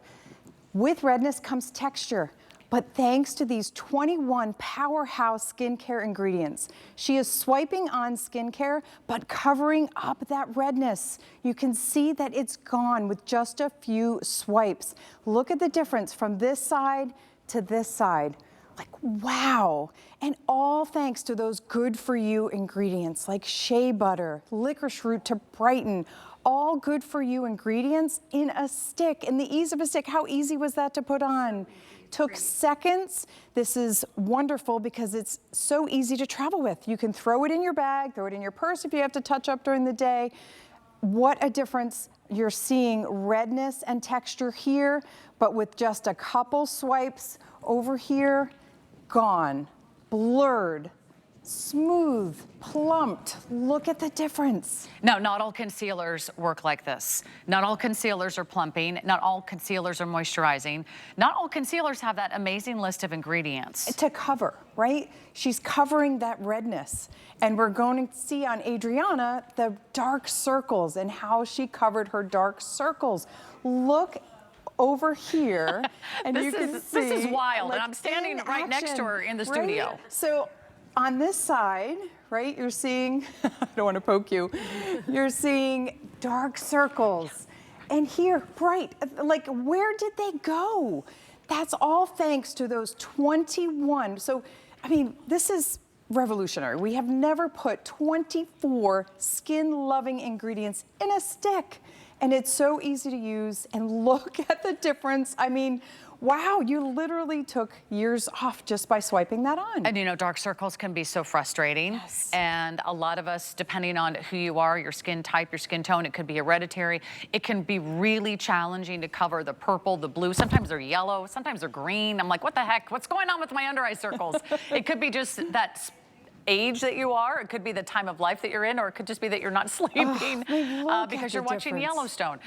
With redness comes texture. But thanks to these 21 powerhouse skincare ingredients, she is swiping on skincare, but covering up that redness. You can see that it's gone with just a few swipes. Look at the difference from this side to this side. Like, wow. And all thanks to those good for you ingredients like shea butter, licorice root to brighten, all good for you ingredients in a stick, in the ease of a stick. How easy was that to put on? Took seconds. This is wonderful because it's so easy to travel with. You can throw it in your bag, throw it in your purse if you have to touch up during the day. What a difference. You're seeing redness and texture here, but with just a couple swipes over here, gone, blurred, smooth, plumped. Look at the difference. No, not all concealers work like this. Not all concealers are plumping. Not all concealers are moisturizing. Not all concealers have that amazing list of ingredients. To cover, right? She's covering that redness. And we're going to see on Adriana the dark circles and how she covered her dark circles. Look over here, and you can see. This is wild, like, and I'm standing right next to her in the studio. Right? So on this side, right, you're seeing, I don't want to poke you, you're seeing dark circles. And here, bright, like where did they go? That's all thanks to those 21. So, I mean, this is revolutionary. We have never put 24 skin-loving ingredients in a stick. And it's so easy to use, and look at the difference. I mean, wow, you literally took years off just by swiping that on. And you know, dark circles can be so frustrating. Yes. And a lot of us, depending on who you are, your skin type, your skin tone, it could be hereditary. It can be really challenging to cover the purple, the blue. Sometimes they're yellow, sometimes they're green. I'm like, what the heck? What's going on with my under eye circles? It could be just that age that you are, it could be the time of life that you're in, or it could just be that you're not sleeping because you're watching Yellowstone.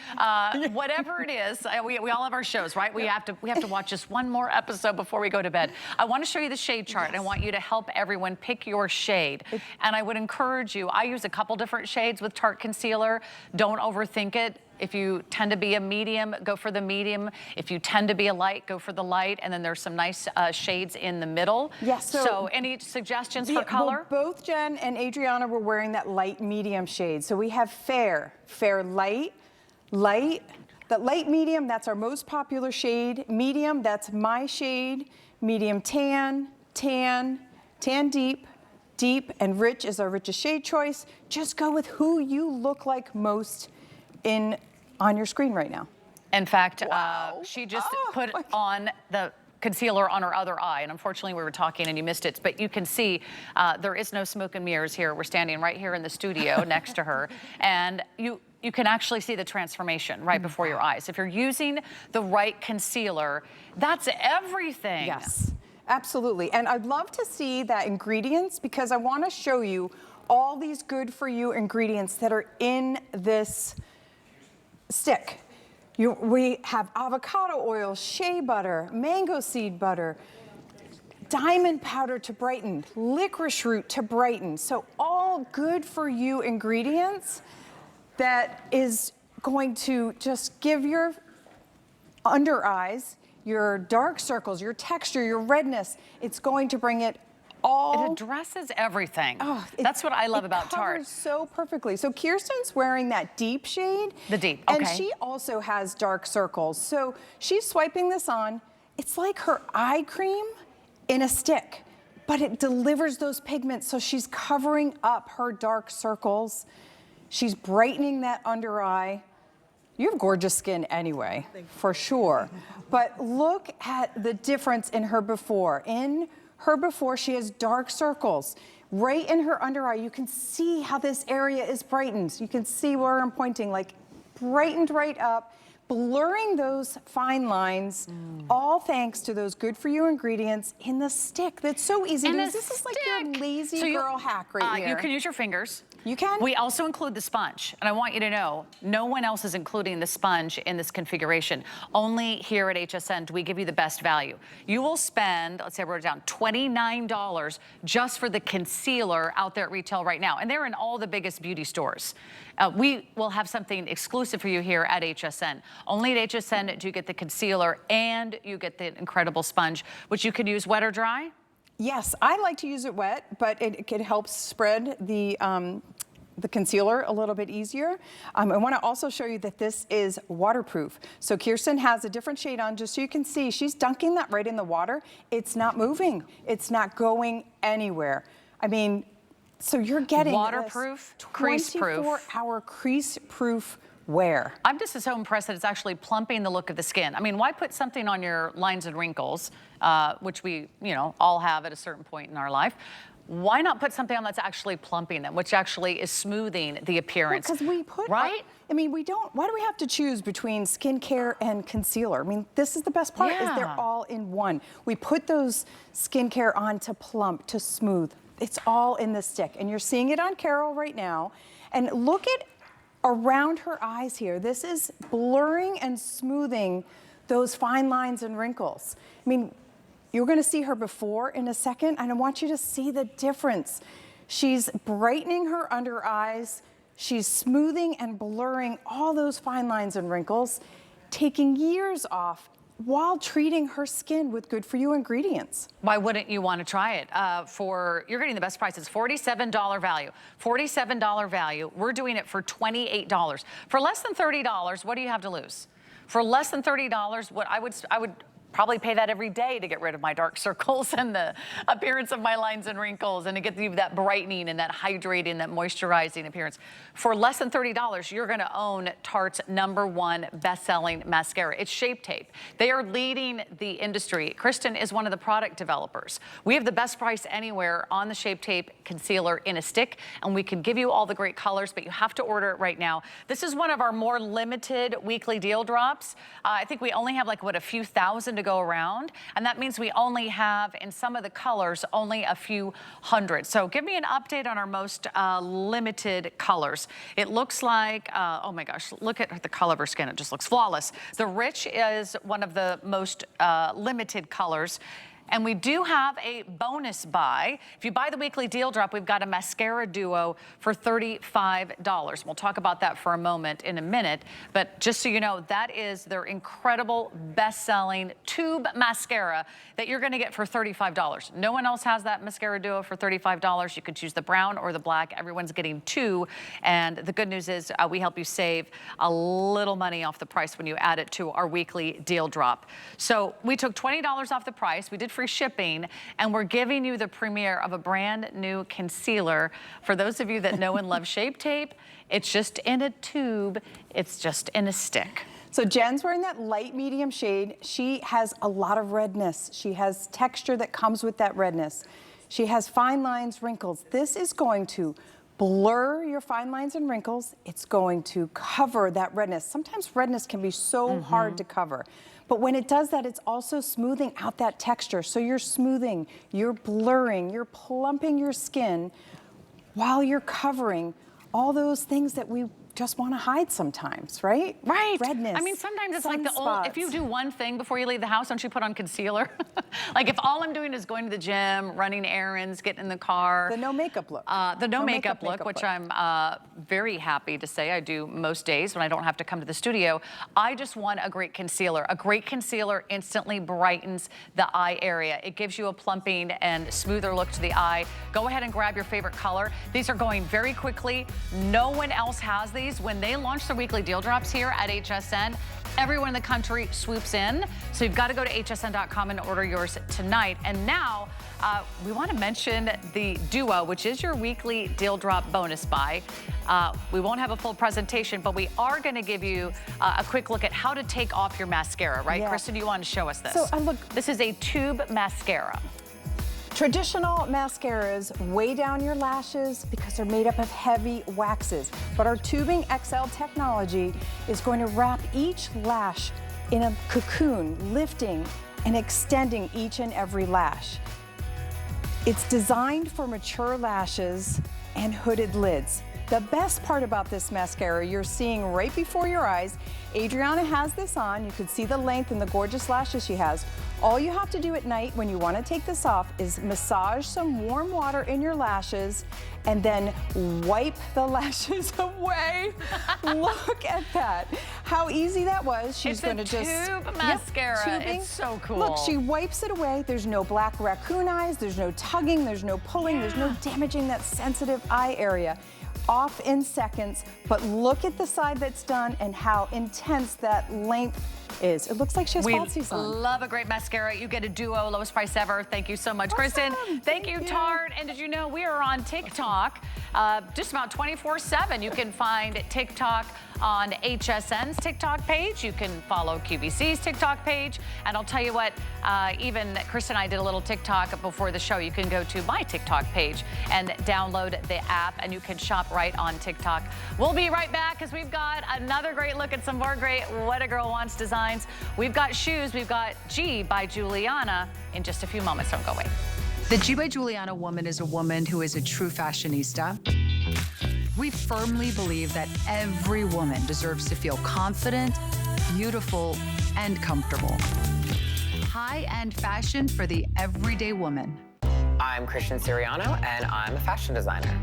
Whatever it is, we all have our shows, right? We have to watch just one more episode before we go to bed. I want to show you the shade chart. Yes. I want you to help everyone pick your shade. And I would encourage you, I use a couple different shades with Tarte Concealer. Don't overthink it. If you tend to be a medium, go for the medium. If you tend to be a light, go for the light. And then there's some nice shades in the middle. Yes. So any suggestions for color? Well, both Jen and Adriana were wearing that light medium shade. So we have fair, fair light, light. The light medium, that's our most popular shade. Medium, that's my shade. Medium tan, tan, tan deep, Deep and rich is our richest shade choice. Just go with who you look like most on your screen right now. In fact, Wow. she just put on the concealer on her other eye, and unfortunately we were talking and you missed it, but you can see there is no smoke and mirrors here. We're standing right here in the studio next to her, and you can actually see the transformation right before your eyes. If you're using the right concealer, that's everything. Yes, absolutely. And I'd love to see that ingredients, because I want to show you all these good for you ingredients that are in this stick. We have avocado oil, shea butter, mango seed butter, diamond powder to brighten, licorice root to brighten. So all good for you ingredients that is going to just give your under eyes, your dark circles, your texture, your redness. It's going to bring it all. It addresses everything. Oh, that's what I love about Tarte. It covers so perfectly. So Kirsten's wearing that deep shade. The deep, okay. And she also has dark circles. So she's swiping this on. It's like her eye cream in a stick, but it delivers those pigments. So she's covering up her dark circles. She's brightening that under eye. You have gorgeous skin anyway, for sure. But look at the difference in her before. In her before, she has dark circles. Right in her under eye, you can see how this area is brightened. You can see where I'm pointing, like brightened right up, blurring those fine lines, all thanks to those good for you ingredients in the stick. That's so easy to use. This is like your lazy girl hack right here. You can use your fingers. You can? We also include the sponge, and I want you to know, no one else is including the sponge in this configuration. Only here at HSN do we give you the best value. You will spend, let's say I wrote it down, $29 just for the concealer out there at retail right now, and they're in all the biggest beauty stores. We will have something exclusive for you here at HSN. Only at HSN do you get the concealer and you get the incredible sponge, which you can use wet or dry. Yes, I like to use it wet, but it can help spread the concealer a little bit easier. I want to also show you that this is waterproof. So Kirsten has a different shade on, just so you can see. She's dunking that right in the water. It's not moving. It's not going anywhere. I mean, so you're getting waterproof, crease-proof, 24-hour crease-proof wear. I'm just so impressed that it's actually plumping the look of the skin. I mean, why put something on your lines and wrinkles, which we, all have at a certain point in our life? Why not put something on that's actually plumping them, which actually is smoothing the appearance? Because we put, right? I mean, why do we have to choose between skincare and concealer? I mean, this is the best part, is they're all in one. We put those skincare on to plump, to smooth. It's all in the stick. And you're seeing it on Carol right now. And look at around her eyes here. This is blurring and smoothing those fine lines and wrinkles. I mean, you're gonna see her before in a second, and I want you to see the difference. She's brightening her under eyes. She's smoothing and blurring all those fine lines and wrinkles, taking years off while treating her skin with good for you ingredients. Why wouldn't you want to try it? You're getting the best prices, $47 value. $47 value. We're doing it for $28. For less than $30, what do you have to lose? For less than $30, what I would probably pay that every day to get rid of my dark circles and the appearance of my lines and wrinkles, and to get you that brightening and that hydrating, that moisturizing appearance. For less than $30, you're gonna own Tarte's #1 best-selling mascara. It's Shape Tape. They are leading the industry. Kristen is one of the product developers. We have the best price anywhere on the Shape Tape concealer in a stick, and we can give you all the great colors, but you have to order it right now. This is one of our more limited weekly deal drops. I think we only have a few thousand to go around, and that means we only have, in some of the colors, only a few hundred. So give me an update on our most limited colors. It looks like, oh my gosh, look at the color of her skin. It just looks flawless. The Rich is one of the most limited colors. And we do have a bonus buy. If you buy the weekly deal drop, we've got a mascara duo for $35. We'll talk about that for a moment in a minute. But just so you know, that is their incredible best-selling tube mascara that you're gonna get for $35. No one else has that mascara duo for $35. You can choose the brown or the black. Everyone's getting two. And the good news is we help you save a little money off the price when you add it to our weekly deal drop. So we took $20 off the price. We did free shipping, and we're giving you the premiere of a brand new concealer. For those of you that know and love Shape Tape, it's just in a tube, it's just in a stick. So Jen's wearing that light medium shade. She has a lot of redness. She has texture that comes with that redness. She has fine lines, wrinkles. This is going to blur your fine lines and wrinkles. It's going to cover that redness. Sometimes redness can be so hard to cover. But when it does that, it's also smoothing out that texture. So you're smoothing, you're blurring, you're plumping your skin while you're covering all those things that we just want to hide sometimes, right? Right. Redness. I mean, sometimes it's like the old, sunspots. if you do one thing before you leave the house, don't you put on concealer? Like if all I'm doing is going to the gym, running errands, getting in the car. The no makeup look. The no makeup look, which I'm very happy to say I do most days when I don't have to come to the studio. I just want a great concealer. A great concealer instantly brightens the eye area. It gives you a plumping and smoother look to the eye. Go ahead and grab your favorite color. These are going very quickly. No one else has these. When they launch their weekly deal drops here at HSN, everyone in the country swoops in. So you've got to go to hsn.com and order yours tonight. And now we want to mention the Duo, which is your weekly deal drop bonus buy. We won't have a full presentation, but we are going to give you a quick look at how to take off your mascara, right? Yeah. Kristen, you want to show us this? So look, this is a tube mascara. traditional mascaras weigh down your lashes because they're made up of heavy waxes. But our Tubing XL technology is going to wrap each lash in a cocoon, lifting and extending each and every lash. It's designed for mature lashes and hooded lids. The best part about this mascara you're seeing right before your eyes, Adriana has this on. You can see the length and the gorgeous lashes she has. All you have to do at night when you want to take this off is massage some warm water in your lashes and then wipe the lashes away. Look at that. How easy that was. She's going to just tube mascara. tubing. It's so cool. Look, she wipes it away. There's no black raccoon eyes. There's no tugging. There's no pulling. There's no damaging that sensitive eye area. Off in seconds, but look at the side that's done and how intense that length is. It looks like she has falsies on. We love a great mascara. You get a Duo, lowest price ever. Thank you so much, Awesome. Kristen. Thank you, Tart. And did you know we are on TikTok just about 24/7. You can find TikTok on HSN's TikTok page. You can follow QVC's TikTok page. And I'll tell you what, even Kristen and I did a little TikTok before the show. You can go to my TikTok page and download the app, and you can shop right on TikTok. We'll be right back because we've got another great look at some more great What a Girl Wants designs. We've got shoes. We've got G by Juliana in just a few moments. Don't go away. The G by Juliana woman is a woman who is a true fashionista. We firmly believe that every woman deserves to feel confident, beautiful, and comfortable. High-end fashion for the everyday woman. I'm Christian Siriano, and I'm a fashion designer.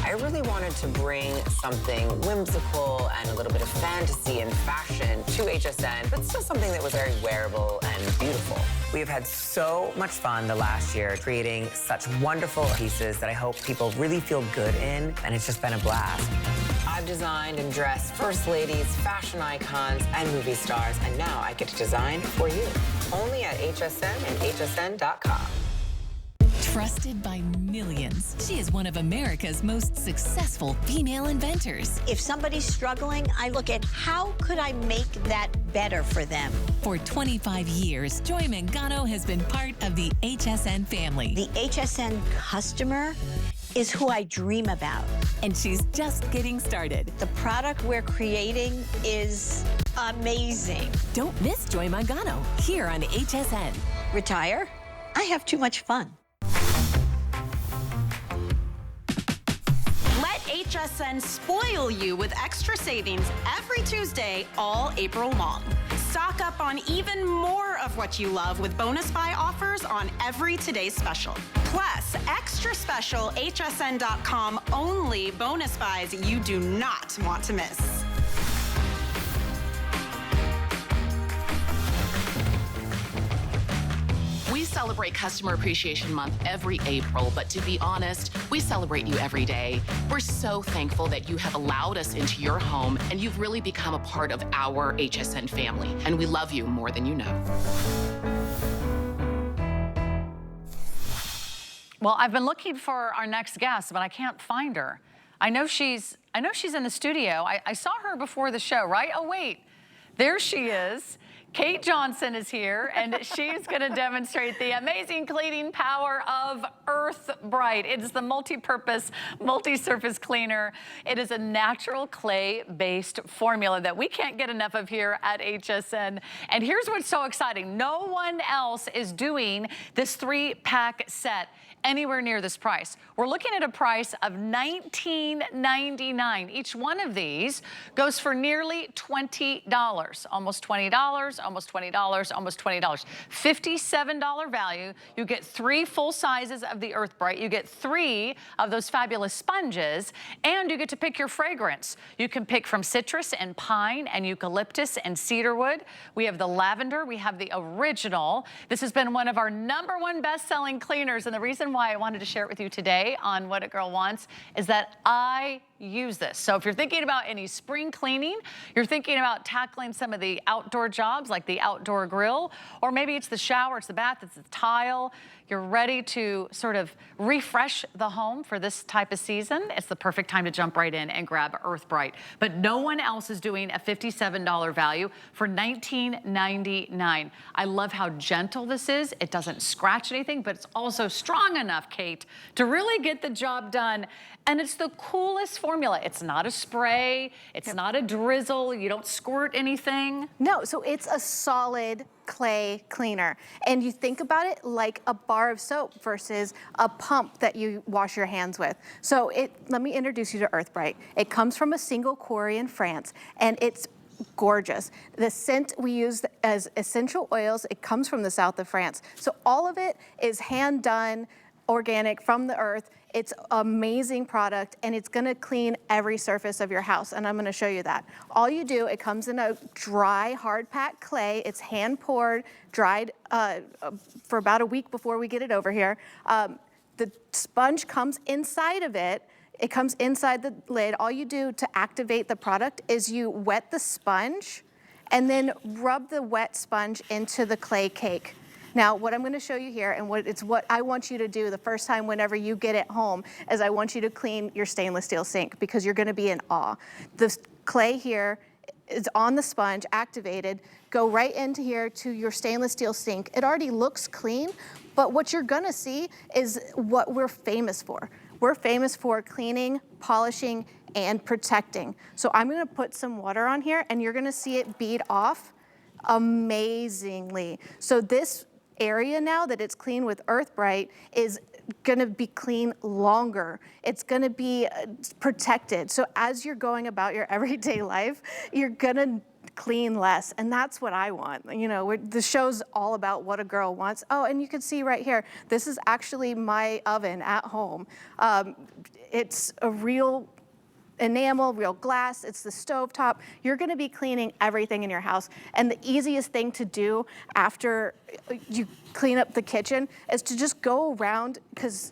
I really wanted to bring something whimsical and a little bit of fantasy and fashion to HSN, but still something that was very wearable and beautiful. We have had so much fun the last year creating such wonderful pieces that I hope people really feel good in, and it's just been a blast. I've designed and dressed first ladies, fashion icons, and movie stars, and now I get to design for you. Only at HSN and hsn.com. Trusted by millions, she is one of America's most successful female inventors. If somebody's struggling, I look at how could I make that better for them. For 25 years, Joy Mangano has been part of the HSN family. The HSN customer is who I dream about. And she's just getting started. The product we're creating is amazing. Don't miss Joy Mangano here on HSN. Retire? I have too much fun. Let HSN spoil you with extra savings every Tuesday all April long. Stock up on even more of what you love with bonus buy offers on every Today's Special. Plus, extra special hsn.com only bonus buys you do not want to miss. We celebrate Customer Appreciation Month every April, but to be honest, we celebrate you every day. We're so thankful that you have allowed us into your home and you've really become a part of our HSN family, and we love you more than you know. Well, I've been looking for our next guest, but I can't find her. I know she's in the studio. I saw her before the show, right? Oh, wait, there she is. Kate Johnson is here, and she's going to demonstrate the amazing cleaning power of Earth Bright. It is the multi-purpose, multi-surface cleaner. It is a natural clay-based formula that we can't get enough of here at HSN. And here's what's so exciting. No one else is doing this 3-pack set anywhere near this price. We're looking at a price of $19.99. Each one of these goes for nearly $20, almost $20, almost $20, almost $20. $57 value. You get 3 full sizes of the Earth Bright. You get 3 of those fabulous sponges, and you get to pick your fragrance. You can pick from citrus and pine and eucalyptus and cedarwood. We have the lavender. We have the original. This has been one of our #1 best-selling cleaners, and the reason why I wanted to share it with you today on What a Girl Wants is that I use this. So if you're thinking about any spring cleaning, you're thinking about tackling some of the outdoor jobs like the outdoor grill, or maybe it's the shower, it's the bath, it's the tile, you're ready to sort of refresh the home for this type of season, it's the perfect time to jump right in and grab Earth Bright. But no one else is doing a $57 value for $19.99. I love how gentle this is. It doesn't scratch anything, but it's also strong enough, Kate, to really get the job done. And it's the coolest formula. It's not a spray. It's not a drizzle. You don't squirt anything. No, so it's a solid clay cleaner. And you think about it like a bar of soap versus a pump that you wash your hands with. So let me introduce you to Earth Bright. It comes from a single quarry in France, and it's gorgeous. The scent we use as essential oils, it comes from the south of France. So all of it is hand done, organic, from the earth. It's amazing product, and it's gonna clean every surface of your house, and I'm gonna show you that. All you do, it comes in a dry, hard packed clay. It's hand poured, dried for about a week before we get it over here. The sponge comes inside of it. It comes inside the lid. All you do to activate the product is you wet the sponge and then rub the wet sponge into the clay cake. Now, what I'm going to show you here, and what I want you to do the first time whenever you get it home, is I want you to clean your stainless steel sink, because you're going to be in awe. The clay here is on the sponge, activated. Go right into here to your stainless steel sink. It already looks clean, but what you're going to see is what we're famous for. We're famous for cleaning, polishing, and protecting. So I'm going to put some water on here, and you're going to see it bead off amazingly. So this area now that it's clean with Earth Bright is gonna be clean longer. It's gonna be protected. So as you're going about your everyday life, you're gonna clean less, and that's what I want. You know, the show's all about what a girl wants. Oh, and you can see right here, this is actually my oven at home. It's a real enamel, real glass, it's the stovetop. You're gonna be cleaning everything in your house. And the easiest thing to do after you clean up the kitchen is to just go around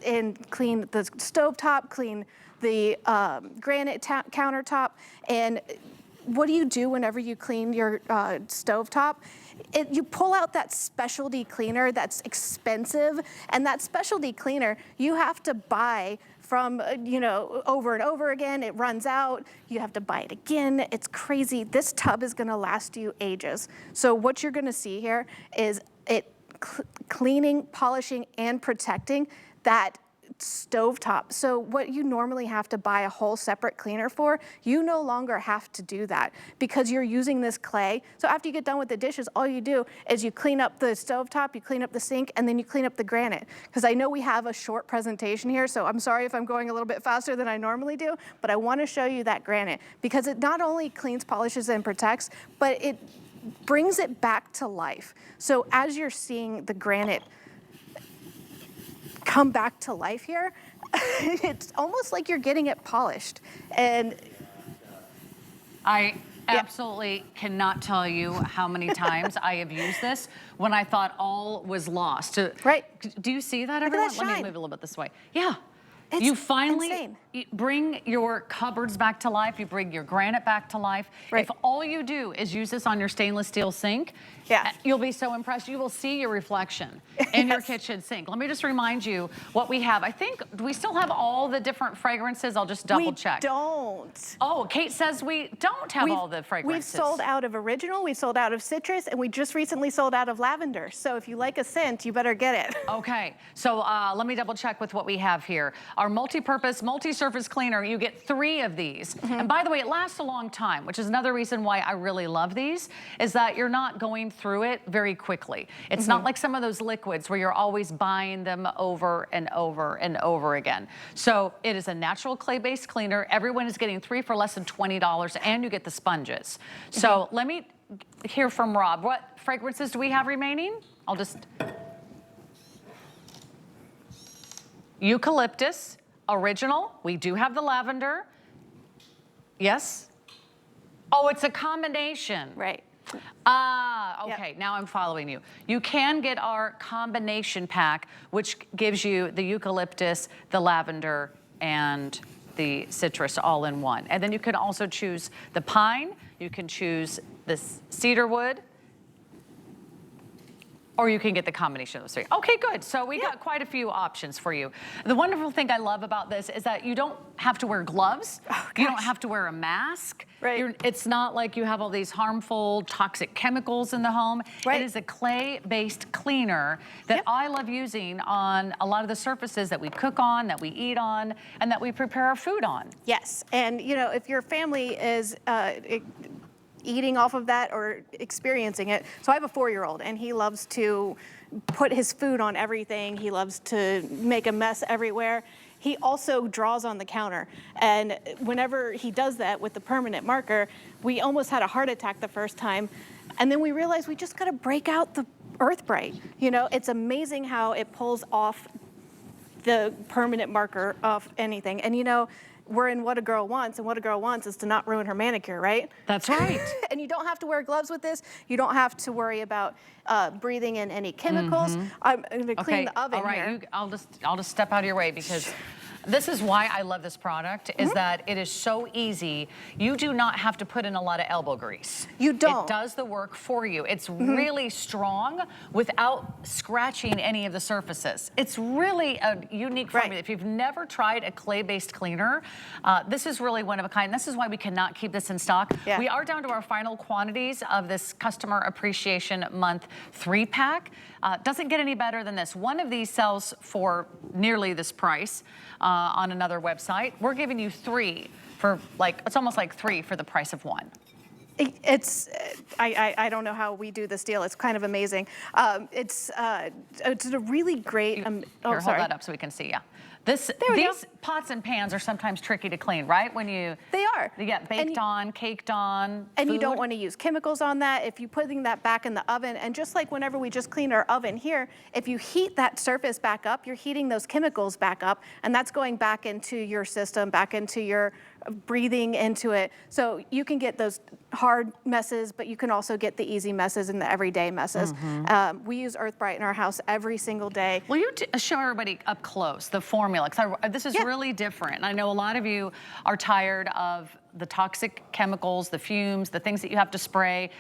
and clean the stovetop, clean the granite countertop. And what do you do whenever you clean your stovetop? You pull out that specialty cleaner that's expensive, and that specialty cleaner you have to buy from, over and over again. It runs out, you have to buy it again. It's crazy. This tub is gonna last you ages. So what you're gonna see here is it cleaning, polishing, and protecting that stovetop. So what you normally have to buy a whole separate cleaner for, you no longer have to do that because you're using this clay. So after you get done with the dishes, all you do is you clean up the stovetop, you clean up the sink, and then you clean up the granite. Because I know we have a short presentation here, so I'm sorry if I'm going a little bit faster than I normally do, but I want to show you that granite because it not only cleans, polishes, and protects, but it brings it back to life. So as you're seeing the granite come back to life here, it's almost like you're getting it polished. And I absolutely cannot tell you how many times I have used this when I thought all was lost. Right. Do you see that, everyone? Look at that Let me shine. move a little bit this way. Yeah. It's You finally, insane. bring your cupboards back to life. You bring your granite back to life. Right. If all you do is use this on your stainless steel sink, you'll be so impressed. You will see your reflection in your kitchen sink. Let me just remind you what we have. I think, do we still have all the different fragrances? I'll just double check. We don't. Oh, Kate says we don't have all the fragrances. We've sold out of original, we've sold out of citrus, and we just recently sold out of lavender. So if you like a scent, you better get it. Okay, so let me double check with what we have here. Our multi-purpose, multi-surface cleaner, you get 3 of these. And by the way, it lasts a long time, which is another reason why I really love these, is that you're not going through it very quickly. It's not like some of those liquids where you're always buying them over and over and over again. So it is a natural clay-based cleaner. Everyone is getting 3 for less than $20, and you get the sponges. So let me hear from Rob. What fragrances do we have remaining? I'll just... Eucalyptus, original. We do have the lavender. Yes? Oh, it's a combination. Right. Ah, okay, now I'm following you. You can get our combination pack, which gives you the eucalyptus, the lavender, and the citrus all in one. And then you can also choose the pine, you can choose the cedar wood, or you can get the combination of those 3. Okay, good. So we got quite a few options for you. The wonderful thing I love about this is that you don't have to wear gloves. You don't have to wear a mask. Right. It's not like you have all these harmful, toxic chemicals in the home. Right. It is a clay-based cleaner that I love using on a lot of the surfaces that we cook on, that we eat on, and that we prepare our food on. Yes, and you know, if your family is eating off of that or experiencing it. So I have a 4-year-old and he loves to put his food on everything. He loves to make a mess everywhere. He also draws on the counter. And whenever he does that with the permanent marker, we almost had a heart attack the first time. And then we realized we just gotta break out the Earth Bright. You know, it's amazing how it pulls off the permanent marker of anything. And you know, we're in What a Girl Wants, and what a girl wants is to not ruin her manicure, right? That's right. And you don't have to wear gloves with this. You don't have to worry about breathing in any chemicals. I'm gonna clean the oven here. I'll just step out of your way because this is why I love this product, is that it is so easy. You do not have to put in a lot of elbow grease. You don't. It does the work for you. It's really strong without scratching any of the surfaces. It's really a unique formula. If you've never tried a clay-based cleaner, this is really one of a kind. This is why we cannot keep this in stock. We are down to our final quantities of this Customer Appreciation Month 3-pack. Doesn't get any better than this. One of these sells for nearly this price on another website. We're giving you 3 for it's almost like 3 for the price of 1. It's, I don't know how we do this deal. It's kind of amazing. It's a really great, Here, hold that up so we can see you. These pots and pans are sometimes tricky to clean, right? When you They are. They get baked on, caked on. And you don't want to use chemicals on that. If you're putting that back in the oven, and just like whenever we just cleaned our oven here, if you heat that surface back up, you're heating those chemicals back up, and that's going back into your system, back into your breathing into it. So you can get those hard messes, but you can also get the easy messes and the everyday messes. We use Earth Bright in our house every single day. Will you show everybody up close the formula? Because this is really different. And I know a lot of you are tired of the toxic chemicals, the fumes, the things that you have to spray.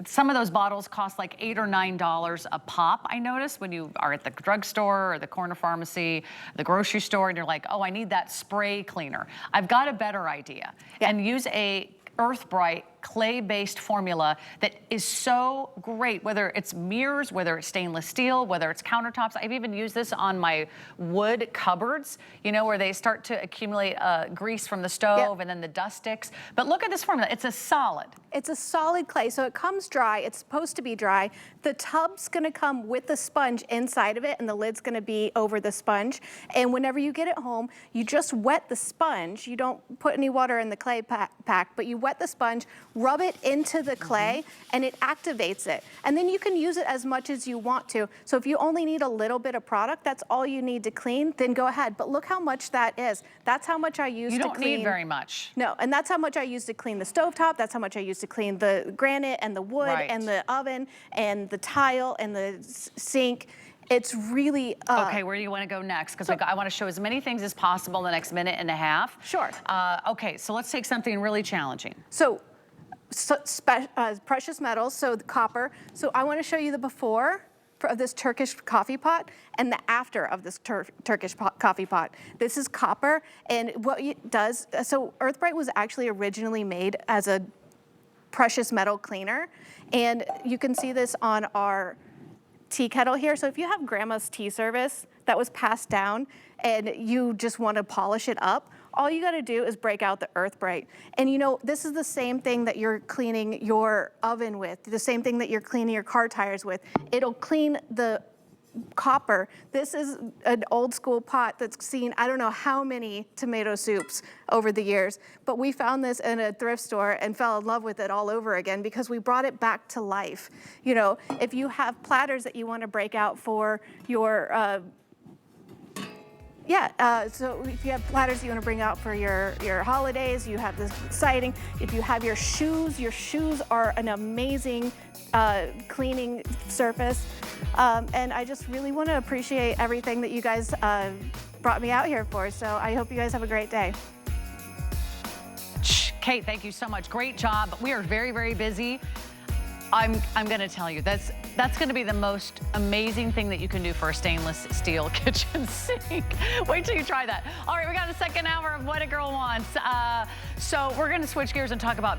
Some of those bottles cost like $8 or $9 a pop, I notice, when you are at the drugstore or the corner pharmacy, the grocery store, and you're like, oh, I need that spray cleaner. I've got a better idea. And use a Earth Bright clay-based formula that is so great, whether it's mirrors, whether it's stainless steel, whether it's countertops. I've even used this on my wood cupboards, you know, where they start to accumulate grease from the stove and then the dust sticks. But look at this formula, it's a solid. It's a solid clay, so it comes dry. It's supposed to be dry. The tub's gonna come with the sponge inside of it, and the lid's gonna be over the sponge. And whenever you get it home, you just wet the sponge. You don't put any water in the clay pack, but you wet the sponge, rub it into the clay, and it activates it. And then you can use it as much as you want to. So if you only need a little bit of product, that's all you need to clean, then go ahead. But look how much that is. That's how much I use to clean. You don't need very much. No, and that's how much I use to clean the stovetop. That's how much I use to clean the granite and the wood and the oven and the tile and the sink. It's really... okay, where do you want to go next? Because I want to show as many things as possible in the next minute and a half. Sure. Okay, so let's take something really challenging. So precious metals, so the copper. So I want to show you the before of this Turkish coffee pot and the after of this Turkish coffee pot. This is copper, and what it does, so Earthbright was actually originally made as a precious metal cleaner, and you can see this on our tea kettle here. So if you have grandma's tea service that was passed down and you just want to polish it up, all you got to do is break out the Earthbright. And you know, this is the same thing that you're cleaning your oven with, the same thing that you're cleaning your car tires with. It'll clean the copper. This is an old school pot that's seen I don't know how many tomato soups over the years, but we found this in a thrift store and fell in love with it all over again because we brought it back to life. You know, if you have platters that you want to break out for your so if you have platters you want to bring out for your holidays, you have this exciting. If you have your shoes are an amazing cleaning surface. And I just really want to appreciate everything that you guys brought me out here for. So I hope you guys have a great day. Kate, thank you so much. Great job. We are very, very busy. I'm going to tell you, that's going to be the most amazing thing that you can do for a stainless steel kitchen sink. Wait till you try that. All right, we got a second hour of What a Girl Wants. So we're going to switch gears and talk about